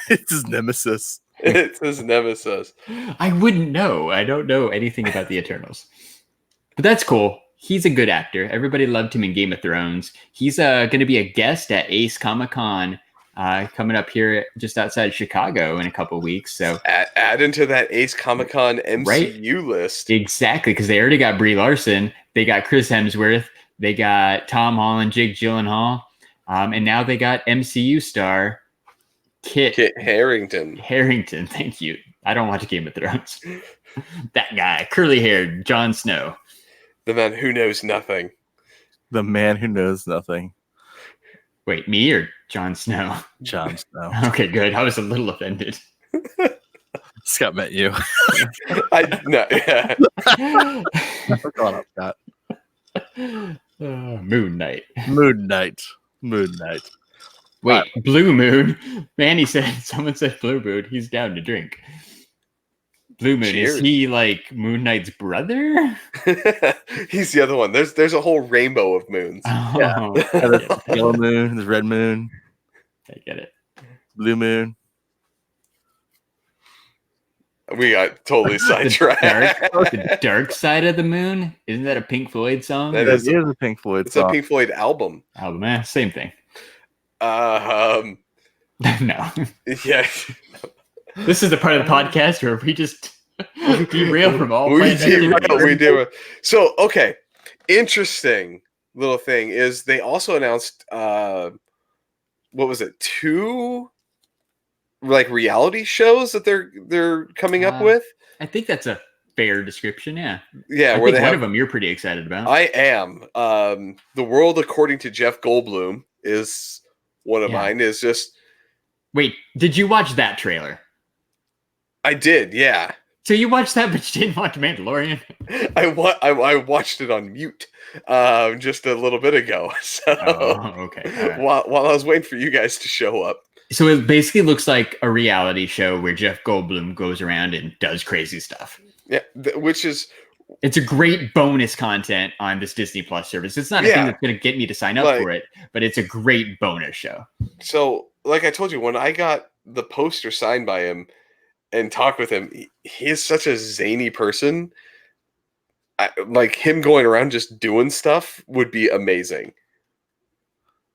It's his nemesis. It's his nemesis. I wouldn't know. I don't know anything about the Eternals. But that's cool. He's a good actor. Everybody loved him in Game of Thrones. He's going to be a guest at Ace Comic-Con coming up here just outside Chicago in a couple of weeks. So add into that Ace Comic-Con MCU list. Exactly, because they already got Brie Larson. They got Chris Hemsworth. They got Tom Holland, Jake Gyllenhaal. And now they got MCU star Kit Harington. Harington, thank you. I don't watch Game of Thrones. That guy, curly-haired Jon Snow. The man who knows nothing. The man who knows nothing. Wait, me or Jon Snow? Jon Snow. Okay, good. I was a little offended. Scott met you. Yeah. Going up, Scott. Moon Knight. Wait, Blue Moon. Manny said, someone said Blue Moon. He's down to drink. Blue Moon, Cheers. Is he like Moon Knight's brother? He's the other one. There's a whole rainbow of moons. Oh, yeah. There's yellow moon, there's red moon. I get it. Blue moon. We got totally sidetracked. The dark side of the moon? Isn't that a Pink Floyd song? That is a Pink Floyd song. It's a Pink Floyd album. Same thing. No. Yeah. This is the part of the podcast where we just derail from all. We do. So, okay. Interesting little thing is they also announced, what was it? 2 like reality shows that they're coming up with. I think that's a fair description. Yeah. Yeah. Where one of them you're pretty excited about. I am. The World According to Jeff Goldblum is one of mine. Is just. Wait, did you watch that trailer? I did, yeah. So you watched that, but you didn't watch Mandalorian? I watched it on mute just a little bit ago. So okay. Right. While I was waiting for you guys to show up. So it basically looks like a reality show where Jeff Goldblum goes around and does crazy stuff. Yeah, it's a great bonus content on this Disney Plus service. It's not a thing that's going to get me to sign up for it, but it's a great bonus show. So, like I told you, when I got the poster signed by him and talked with him, he is such a zany person. Like him going around just doing stuff would be amazing.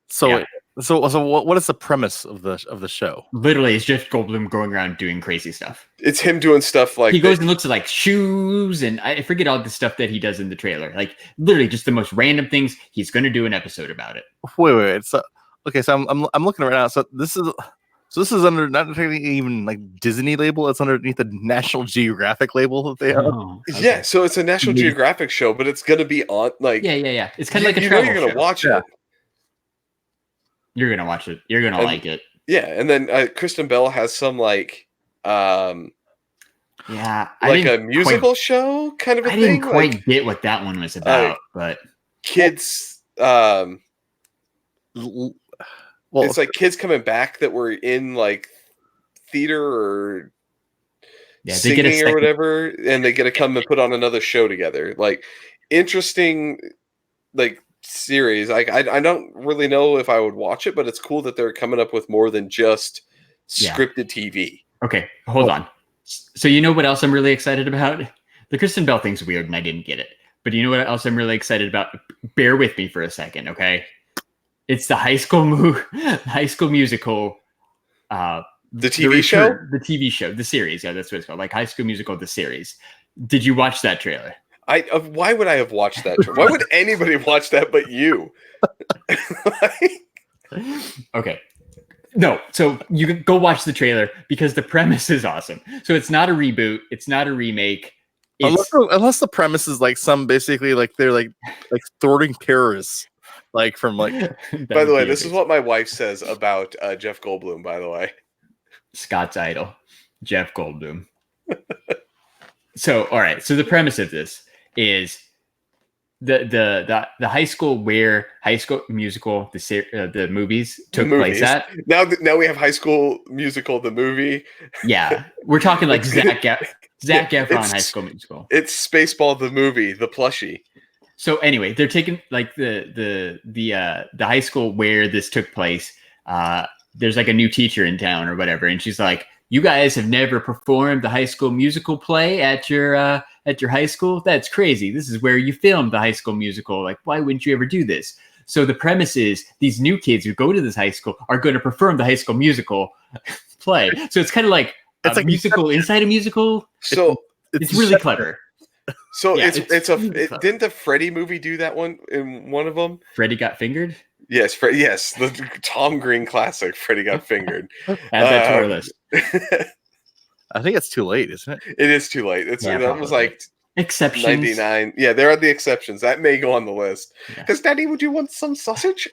So what is the premise of the show? Literally, it's Jeff Goldblum going around doing crazy stuff. It's him doing stuff like he goes and looks at like shoes, and I forget all the stuff that he does in the trailer. Like literally, just the most random things. He's going to do an episode about it. Wait. So okay, so I'm looking right now. So this is under not technically even like Disney label. It's underneath the National Geographic label that they have. Oh, okay. Yeah, so it's a National Geographic show, but it's going to be on like yeah. It's kind of like a travel show. You're going to watch it. You're gonna watch it. You're gonna like it. Yeah, and then Kristen Bell has some like a musical show kind of a thing. I didn't quite get what that one was about, but kids. Well, it's like kids coming back that were in like theater or singing or whatever, and they get to come and put on another show together. Like interesting, like. Series. I don't really know if I would watch it, but it's cool that they're coming up with more than just scripted TV. Okay, hold on. So you know what else I'm really excited about? The Kristen Bell thing's weird and I didn't get it. But you know what else I'm really excited about? Bear with me for a second, okay? It's the High School Musical. The TV show? The TV show, the series. Yeah, that's what it's called. Like High School Musical, the series. Did you watch that trailer? Why would I have watched that? Why would anybody watch that but you? Okay. No, so you can go watch the trailer because the premise is awesome. So it's not a reboot. It's not a remake. Unless the premise is like some basically like they're like thwarting terrorists, like from like. By the way, this is what my wife says about Jeff Goldblum. By the way, Scott's idol, Jeff Goldblum. So all right. So the premise of this is the high school where High School Musical the movies took place at. Now we have High School Musical the movie. Yeah, we're talking like Zac Efron High School Musical. It's Spaceball the movie, the plushie. So anyway, they're taking like the high school where this took place. There's like a new teacher in town or whatever, and she's like, "You guys have never performed the High School Musical play at your high school? That's crazy. This is where you filmed the High School Musical. Like, why wouldn't you ever do this?" So the premise is these new kids who go to this high school are going to perform the High School Musical play. So it's kind of like it's like musical inside a musical. So it's really clever. So yeah, didn't the Freddy movie do that one in one of them? Freddy Got Fingered? Yes, the Tom Green classic, Freddy Got Fingered. Add that to our list. I think it's too late, isn't it? It is too late. That was like exceptions. 99. Yeah, there are the exceptions. That may go on the list. Because Daddy, would you want some sausage?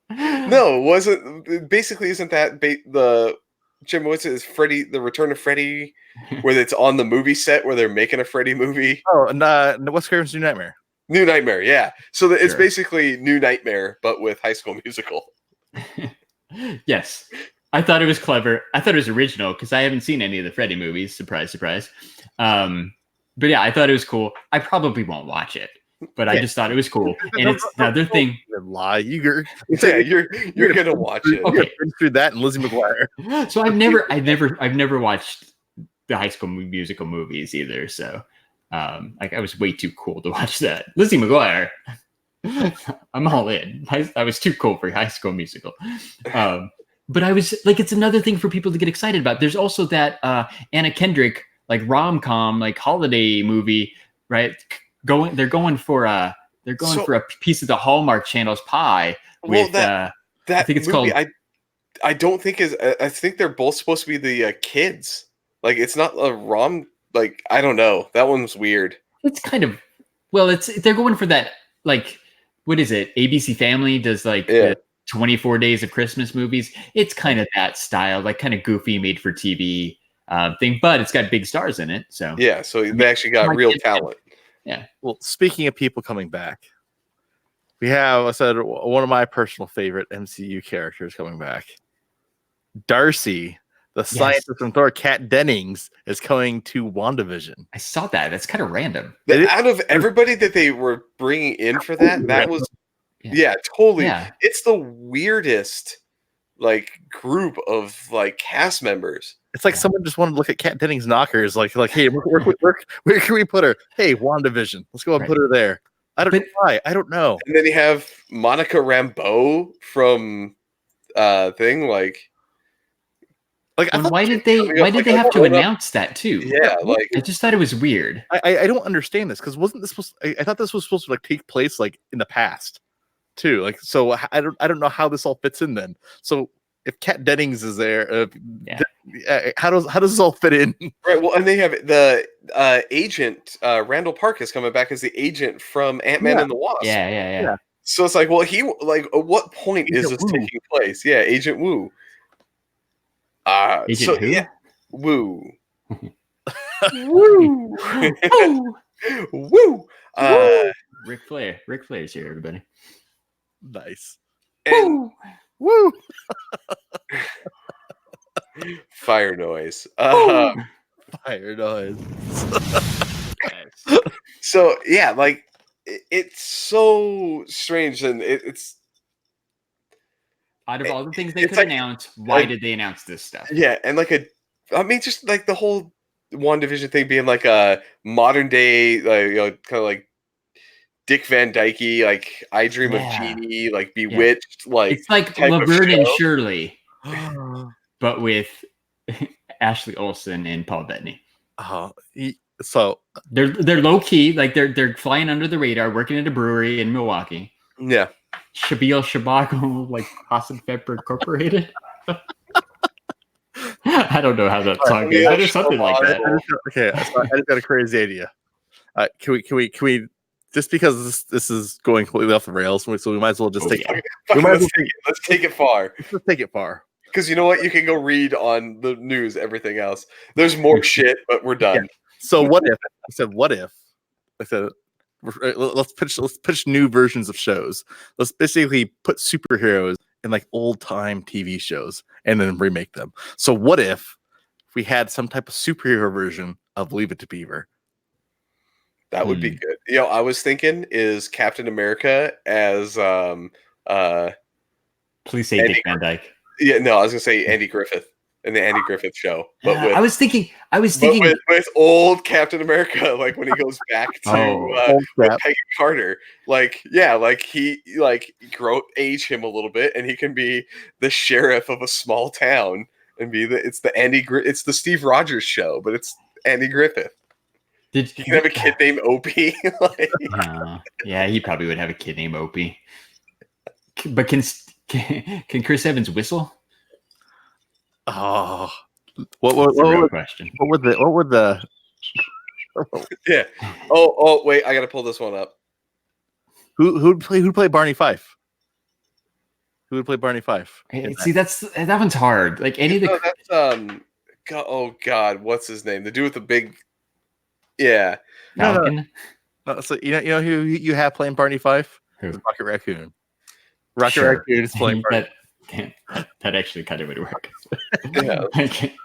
No, wasn't basically isn't that the Jim, what's it? Is Freddy the Return of Freddy, where it's on the movie set where they're making a Freddy movie? Oh, and Wes Craven's New Nightmare. New Nightmare, yeah. So it's basically New Nightmare, but with High School Musical. Yes. I thought it was clever. I thought it was original because I haven't seen any of the Freddy movies. Surprise, surprise. But yeah, I thought it was cool. I probably won't watch it, but I just thought it was cool. And it's another thing. Lie, you're gonna watch it. Okay, through that and Lizzie McGuire. So I've never watched the High School Musical movies either. So like I was way too cool to watch that. Lizzie McGuire. I'm all in. I was too cool for High School Musical. But I was like, it's another thing for people to get excited about. There's also that Anna Kendrick like rom-com like holiday movie, right? They're going for a piece of the Hallmark Channel's pie. With, that I think it's movie, called. I don't think I think they're both supposed to be the kids. Like it's not a rom. Like I don't know. That one's weird. It's kind of they're going for that like what is it? ABC Family does like the 24 Days of Christmas movies. It's kind of that style, like kind of goofy, made for TV thing, but it's got big stars in it. So yeah, so they actually got real talent. Yeah. Well, speaking of people coming back, we have, I said, one of my personal favorite MCU characters coming back. Darcy, the scientist from Thor, Kat Dennings, is coming to WandaVision. I saw that. That's kind of random. Out of everybody that they were bringing in for that was, totally. Yeah. It's the weirdest, like, group of, like, cast members. It's like someone just wanted to look at Kat Dennings' knockers, like, hey, where can we put her? Hey, WandaVision. Let's go and put her there. I don't know why. I don't know. And then you have Monica Rambeau from thing like why did they have to announce that too? Yeah, like I just thought it was weird. I don't understand this because wasn't this supposed? I thought this was supposed to like take place like in the past too. Like so, I don't know how this all fits in then. So if Kat Dennings is there, how does this all fit in? Right. Well, and they have the agent Randall Park is coming back as the agent from Ant-Man and the Wasp. Yeah. So it's like, well, he like at what point is this taking place? Yeah, Agent Woo. Agent who? Yeah, Woo. Woo. Woo. Ric Flair's here, everybody. Nice. And, woo. Fire noise. Fire noise. So yeah, like it's so strange, and it's out of all the things they could announce, why did they announce this stuff? Yeah, and just like the whole WandaVision thing being like a modern day, kind of like Dick Van Dyke, like I Dream of Jeannie, like Bewitched, like it's like Laverne and Shirley, but with Ashley Olsen and Paul Bettany. So they're low key, like they're flying under the radar, working at a brewery in Milwaukee. Yeah, Shabil Shabago, like Hassan Pepper Incorporated. I don't know how that song is. I just something like that. Okay, I just got a crazy idea. Can we? Just because this is going completely off the rails, so we might as well just take it. Let's take it far. Let's take it far. Because you know what? You can go read on the news everything else. There's more shit, but we're done. Yeah. So what if? I said, what if? I said, let's pitch new versions of shows. Let's basically put superheroes in like old time TV shows and then remake them. So what if we had some type of superhero version of Leave It to Beaver? That would be good. You know, I was thinking is Captain America as please say Dick Van Dyke. Yeah, no, I was gonna say Andy Griffith in the Andy Griffith show. But I was thinking with old Captain America, like when he goes back to Peggy Carter. Like, yeah, like he age him a little bit, and he can be the sheriff of a small town and be it's the Steve Rogers show, but it's Andy Griffith. You can have a kid named Opie. Yeah, he probably would have a kid named Opie. But can Chris Evans whistle? Oh, what were the? Yeah. Oh, wait! I gotta pull this one up. Who'd play Barney Fife? Who would play Barney Fife? See, that one's hard. Like any of the. That's oh God, what's his name? The dude with the big. Yeah. Falcon? No. So you know who you have playing Barney Fife? Who? Rocket Raccoon. Raccoon is playing Barney. That actually kind of would work. Yeah.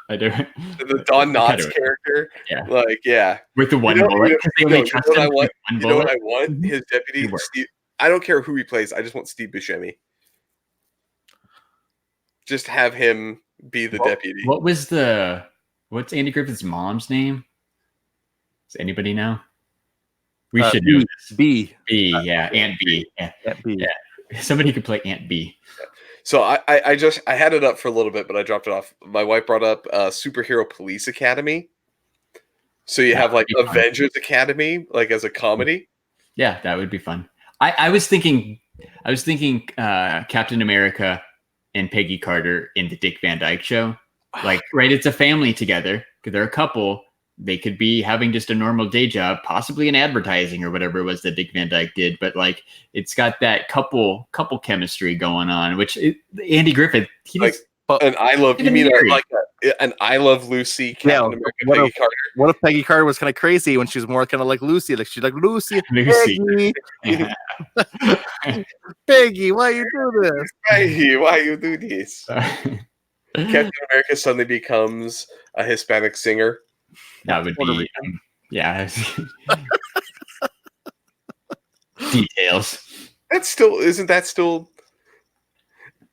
I do. The Don Knotts character. Yeah. Like, yeah. With the one bullet. You know what I want? His deputy. Steve, I don't care who he plays. I just want Steve Buscemi. Just have him be the deputy. What's Andy Griffith's mom's name? Does anybody know? We should know this. B. Yeah. Aunt B. Yeah. Aunt B. Yeah. Somebody could play Aunt B. So I had it up for a little bit, but I dropped it off. My wife brought up Superhero Police Academy. So you have like Avengers Academy, like as a comedy. Yeah, that would be fun. I was thinking Captain America and Peggy Carter in the Dick Van Dyke show. Like, right, it's a family together because they're a couple. They could be having just a normal day job, possibly in advertising or whatever it was that Dick Van Dyke did. But like, it's got that couple chemistry going on, which Andy Griffith, an I Love Lucy, Captain America, Peggy Carter. What if Peggy Carter was kind of crazy when she was more kind of like Lucy? Like she's like Lucy. Peggy, Peggy, why you do this? Peggy, why you do this? Captain America suddenly becomes a Hispanic singer. That would be, details. Isn't that still?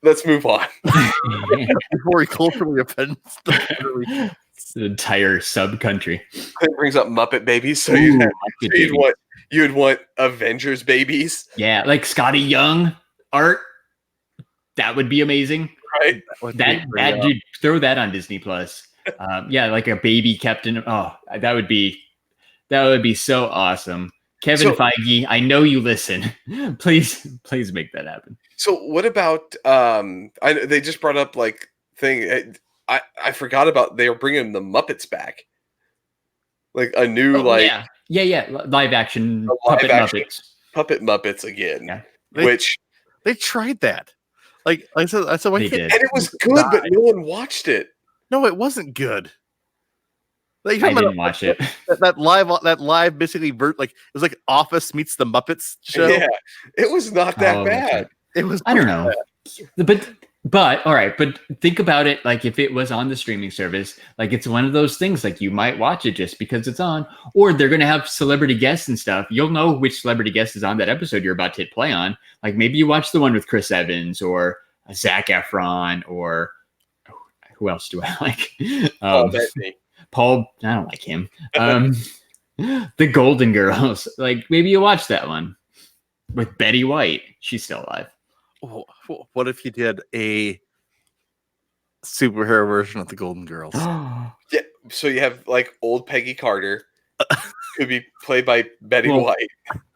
Let's move on. Before he culturally offends the entire sub-country. It brings up Muppet babies, so you'd want Avengers babies. Yeah, like Scotty Young art. That would be amazing. Right? That dude, throw that on Disney Plus. Yeah, like a baby captain. Oh, that would be so awesome. Kevin Feige, I know you listen. Please make that happen. So what about they just brought up like thing. I forgot about they were bringing the Muppets back, like a new live action puppet Muppets again. Yeah. Which they tried that. Like I said, they did. And it was good, but no one watched it. No, it wasn't good. Like, I didn't watch it. That live basically like it was like Office meets the Muppets show. Yeah, it was not that bad. It was. I don't know, but all right. But think about it. Like if it was on the streaming service, like it's one of those things. Like you might watch it just because it's on, or they're gonna have celebrity guests and stuff. You'll know which celebrity guest is on that episode you're about to hit play on. Like maybe you watch the one with Chris Evans or Zac Efron or. Who else do I like? Paul, I don't like him. The Golden Girls. Like maybe you watch that one with Betty White. She's still alive. What if you did a superhero version of the Golden Girls? Yeah, so you have like old Peggy Carter, could be played by Betty White.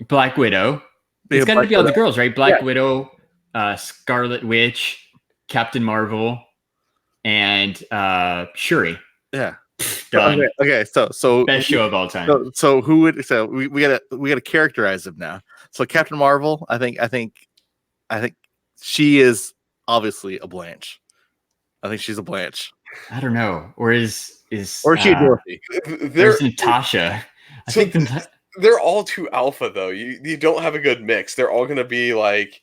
Black Widow. It's got to be all the girls, right? Black Widow, Scarlet Witch, Captain Marvel, and Shuri. Yeah. Done. Okay. So best show of all time. So who would? So we gotta characterize them now. So Captain Marvel, I think she is obviously a Blanche. I think she's a Blanche. I don't know. Or is or is she Dorothy? There's Natasha. I think they're all too alpha though. You don't have a good mix. They're all gonna be like,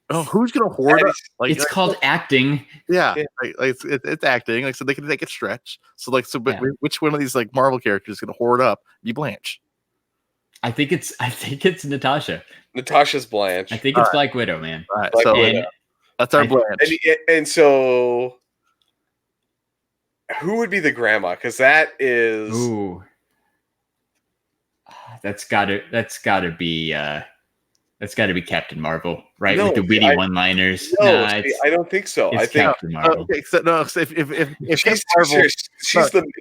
oh, who's gonna hoard us? Like it's called acting. Yeah, like it's acting. Like so they can stretch. So which one of these like Marvel characters is gonna hoard up? Be Blanche. I think it's Natasha. Natasha's Blanche. I think it's Black Widow, man. All right, so that's our Blanche. And so, who would be the grandma? Because that is. Ooh. That's gotta be Captain Marvel, right? No, with the witty one-liners. No, I don't think so. I think Captain Marvel. Okay, so no, if she's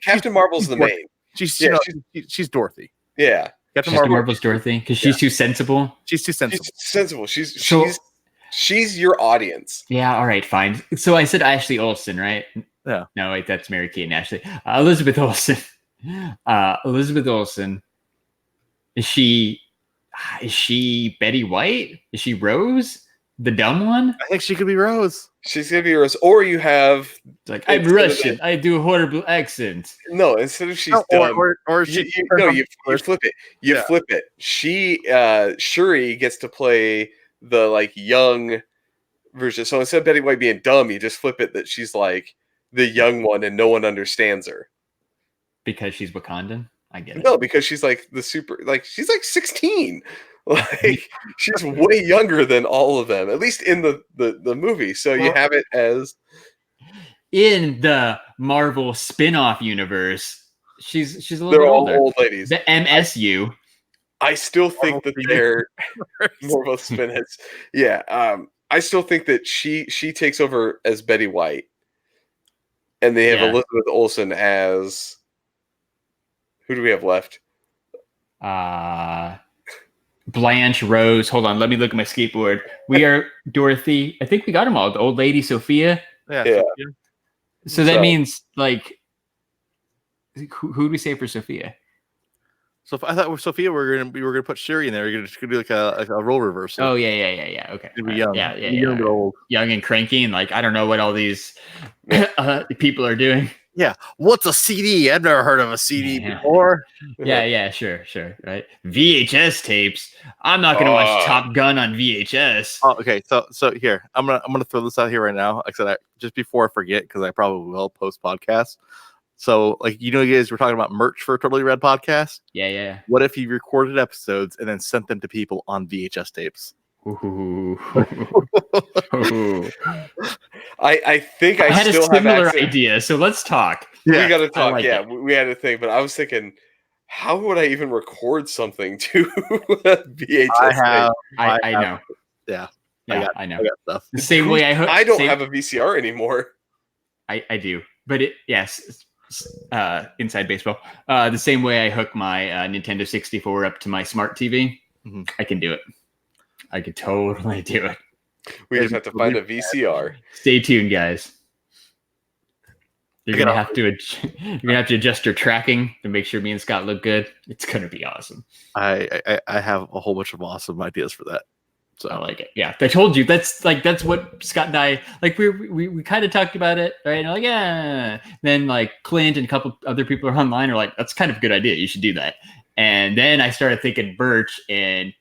Captain Marvel's the main. She's Dorothy. Yeah, Captain Marvel's Dorothy because she's too sensible. She's too sensible. She's your audience. Yeah. All right. Fine. So I said Ashley Olsen, right? Yeah. No, wait, that's Mary Kate and Ashley. Elizabeth Olsen. Elizabeth Olsen. Is she Betty White? Is she Rose, the dumb one? I think she could be Rose. She's gonna be Rose, or you have I'm Russian. I do a horrible accent. No, instead of she's dumb, or you flip it. You flip it. Shuri gets to play the like young version. So instead of Betty White being dumb, you just flip it that she's like the young one and no one understands her because she's Wakandan. I get it. No, because she's like she's like 16. Like she's way younger than all of them, at least in the movie. So you have it as in the Marvel spin-off universe. She's a little bit older. They're all old ladies. The MSU. I still think that they're Marvel spin-offs. Yeah. I still think that she takes over as Betty White, and they have Elizabeth Olsen as. Who do we have left? Blanche, Rose. Hold on, let me look at my skateboard. We are Dorothy. I think we got them all. The old lady, Sophia. Yeah. So that means like, who do we say for Sophia? So I thought with Sophia we were gonna put Shuri in there. We're gonna do like a role reversal. Oh yeah. Okay. Be young. Yeah. Young, old. Young and cranky, and like I don't know what all these people are doing. Yeah, what's a CD? I've never heard of a CD before. Yeah, sure, right. VHS tapes. I'm not gonna watch Top Gun on VHS. Oh, okay. So here, I'm gonna throw this out here right now. Like I said, just before I forget, because I probably will post podcast. So, like you guys were talking about merch for Totally Red Podcast. Yeah. What if you recorded episodes and then sent them to people on VHS tapes? Ooh. I think I had still a similar have idea, so let's talk. Yeah, we got to talk. Like we had a thing, but I was thinking, how would I even record something to VHS? I know. Yeah, I know. I got stuff. The same way I don't have a VCR anymore. I do, but inside baseball. The same way I hook my Nintendo 64 up to my smart TV, I can do it. I could totally do it. We just have to find a VCR. Stay tuned, guys. You're gonna have to adjust your tracking to make sure me and Scott look good. It's gonna be awesome. I have a whole bunch of awesome ideas for that. So I like it. Yeah, I told you that's what Scott and I like. We kind of talked about it, right? And like, yeah. Then like Clint and a couple other people are online are like, that's kind of a good idea. You should do that. And then I started thinking Birch and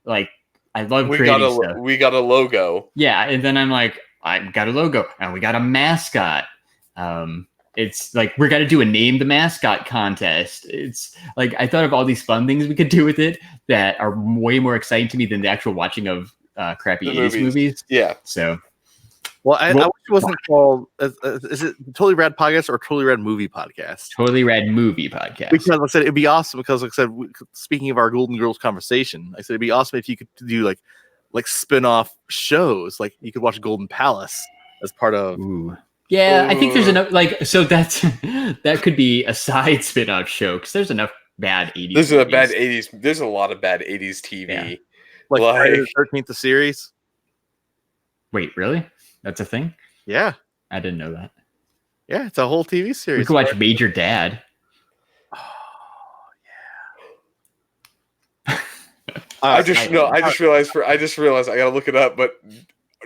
like. I love creating stuff. We got a logo. Yeah, and then I'm like, I got a logo, and we got a mascot. It's like we're gonna do a name the mascot contest. It's like I thought of all these fun things we could do with it that are way more exciting to me than the actual watching of crappy 80s movies. Yeah. So Well, I wish it wasn't called. Is it Totally Rad Podcast or Totally Rad Movie Podcast? Totally Rad Movie Podcast. Because like I said, it'd be awesome. Because like I said, speaking of our Golden Girls conversation, I said it'd be awesome if you could do like spin-off shows. Like you could watch Golden Palace as part of. Ooh. Yeah, I think there's enough. Like, so that could be a side spin-off show because there's enough bad 80s. There's a bad 80s. There's a lot of bad 80s TV. Yeah. Like Friday the 13th, the series. Wait, really? That's a thing? Yeah. I didn't know that. Yeah, it's a whole TV series. We could watch Major Dad. Oh, yeah. I just realized I gotta look it up, but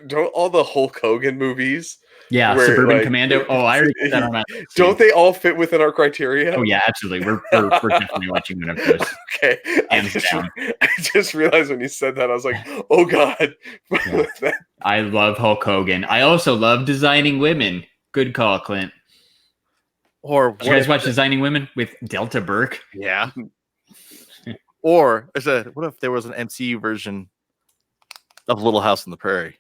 don't all the Hulk Hogan movies? Yeah, where, Suburban like, Commando. Oh, I already put that on my list. Don't they all fit within our criteria? Oh yeah, absolutely. We're definitely watching one of those. Okay. I just realized when you said that, I was like, oh God. Yeah. I love Hulk Hogan. I also love Designing Women. Good call, Clint. Or did you guys watch Designing Women with Delta Burke? Yeah. Or what if there was an MCU version of Little House on the Prairie?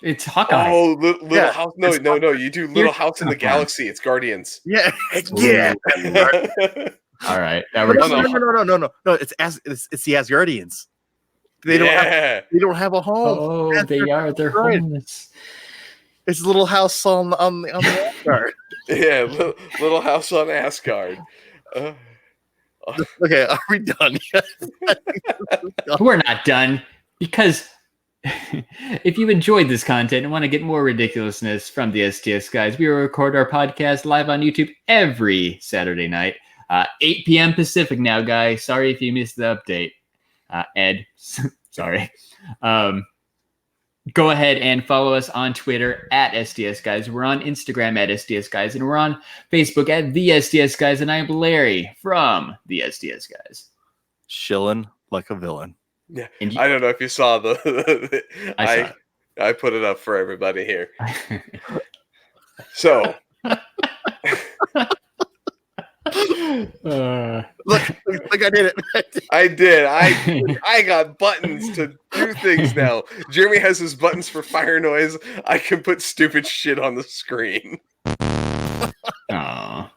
It's Hawkeye. Oh, Little House. No. You do Little House in the Galaxy. It's Guardians. Yeah. Yeah. All right. No. It's the Asgardians. They don't have a home. Oh, they're homeless. It's Little House on the Asgard. Yeah, Little House on Asgard. Okay, are we done? We're not done because if you enjoyed this content and want to get more ridiculousness from the STS guys, we will record our podcast live on YouTube every Saturday night, 8 p.m. Pacific now, guys. Sorry if you missed the update. Ed, sorry. Go ahead and follow us on Twitter at STS Guys. We're on Instagram at STS Guys, and we're on Facebook at The STS Guys. And I'm Larry from The STS Guys. Chilling like a villain. Yeah, I don't know if you saw I put it up for everybody here. So, look, I did it. I did. I got buttons to do things now. Jeremy has his buttons for fire noise. I can put stupid shit on the screen. Aww.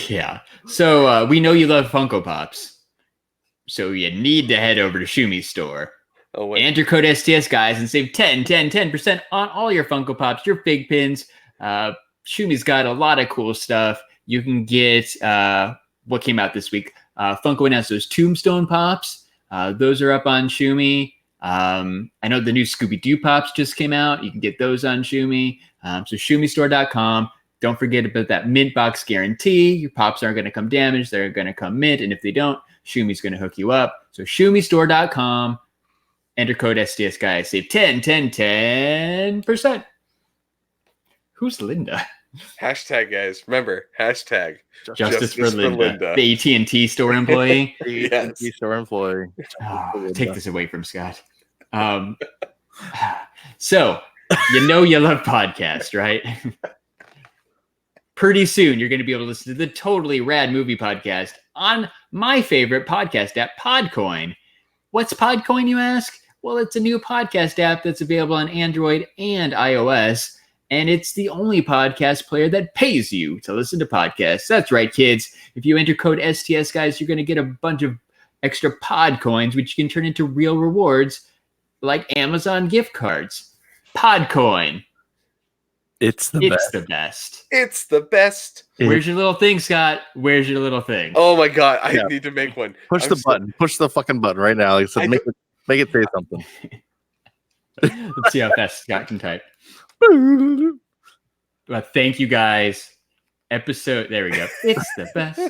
Yeah. So we know you love Funko Pops. So you need to head over to Shumi's store. Enter code STS Guys and save 10% on all your Funko Pops, your fig pins. Shumi's got a lot of cool stuff. You can get what came out this week. Funko announced those Tombstone Pops. Those are up on Shumi. I know the new Scooby-Doo Pops just came out. You can get those on Shumi. So shumistore.com. Don't forget about that mint box guarantee. Your Pops aren't going to come damaged. They're going to come mint. And if they don't, Shumi's going to hook you up. So shumistore.com. Enter code STS Guys. Save 10%. Who's Linda? Hashtag, guys. Remember, hashtag Justice for Linda. The AT&T store employee. The AT&T store employee. Oh, take this away from Scott. So, you know you love podcasts, right? Pretty soon, you're going to be able to listen to the Totally Rad Movie Podcast on my favorite podcast app, Podcoin. What's Podcoin, you ask? Well, it's a new podcast app that's available on Android and iOS, and it's the only podcast player that pays you to listen to podcasts. That's right, kids. If you enter code STS Guys, you're going to get a bunch of extra Podcoins, which you can turn into real rewards like Amazon gift cards. Podcoin. It's the best. It's the best. Where's your little thing, Scott? Where's your little thing? Oh my God, I need to make one. Push the button. Push the fucking button right now. Like I said, make it say something. Let's see how fast Scott can type. Well, thank you guys. There we go. It's the best.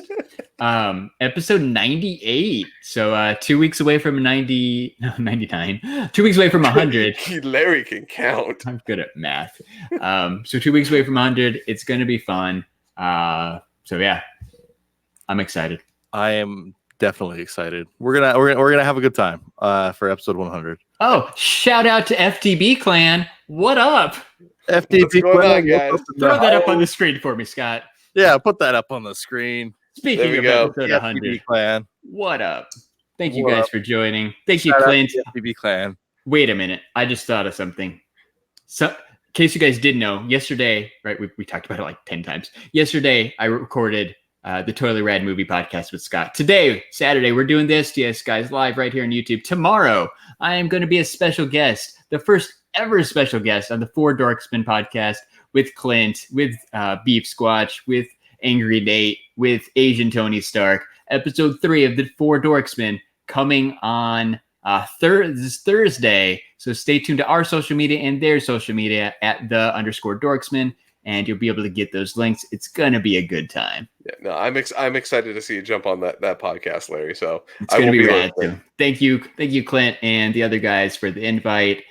Episode 98. So 2 weeks away from 99. 2 weeks away from 100. Larry can count. I'm good at math. So 2 weeks away from 100. It's going to be fun. So yeah, I'm excited. I am definitely excited. We're gonna have a good time for episode 100. Oh, shout out to FTB Clan. What up? FTB Clan, guys? Throw that up on the screen for me, Scott. Yeah, put that up on the screen. Speaking of episode 100, FTB Clan. what up? Thank you guys for joining. Thank you, Shout Clint. out to FTB Clan. Wait a minute. I just thought of something. So, in case you guys didn't know, yesterday, right, we talked about it like 10 times. Yesterday, I recorded the Totally Rad Movie Podcast with Scott. Today, Saturday, we're doing the STS Guys live right here on YouTube. Tomorrow, I am going to be a special guest, the first ever special guest on the Four Dorksmen podcast with Clint, with Beef Squatch, with Angry Nate, with Asian Tony Stark. Episode 3 of the Four Dorksmen coming on this Thursday. So stay tuned to our social media and their social media at _Dorksmen, and you'll be able to get those links. It's gonna be a good time. Yeah, no, I'm excited to see you jump on that podcast, Larry. So it's gonna be rad too. Thank you, Clint, and the other guys for the invite.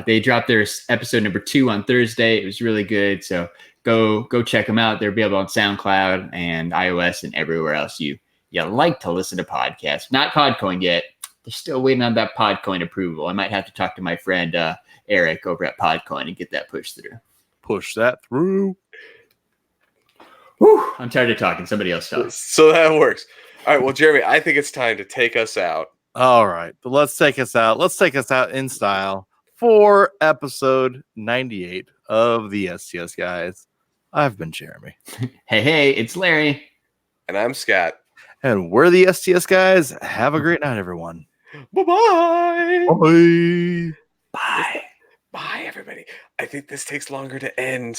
They dropped their episode number 2 on Thursday. It was really good. So go check them out. They're available on SoundCloud and iOS and everywhere else you like to listen to podcasts. Not Podcoin yet. They're still waiting on that Podcoin approval. I might have to talk to my friend Eric over at Podcoin and get that pushed through. Push that through. Whew, I'm tired of talking. Somebody else talk. So that works. All right. Well, Jeremy, I think it's time to take us out. All right. But let's take us out. Let's take us out in style for episode 98 of the STS Guys. I've been Jeremy. Hey, it's Larry. And I'm Scott. And we're the STS Guys. Have a great night, everyone. Bye-bye. Bye. Bye. Bye, everybody. I think this takes longer to end.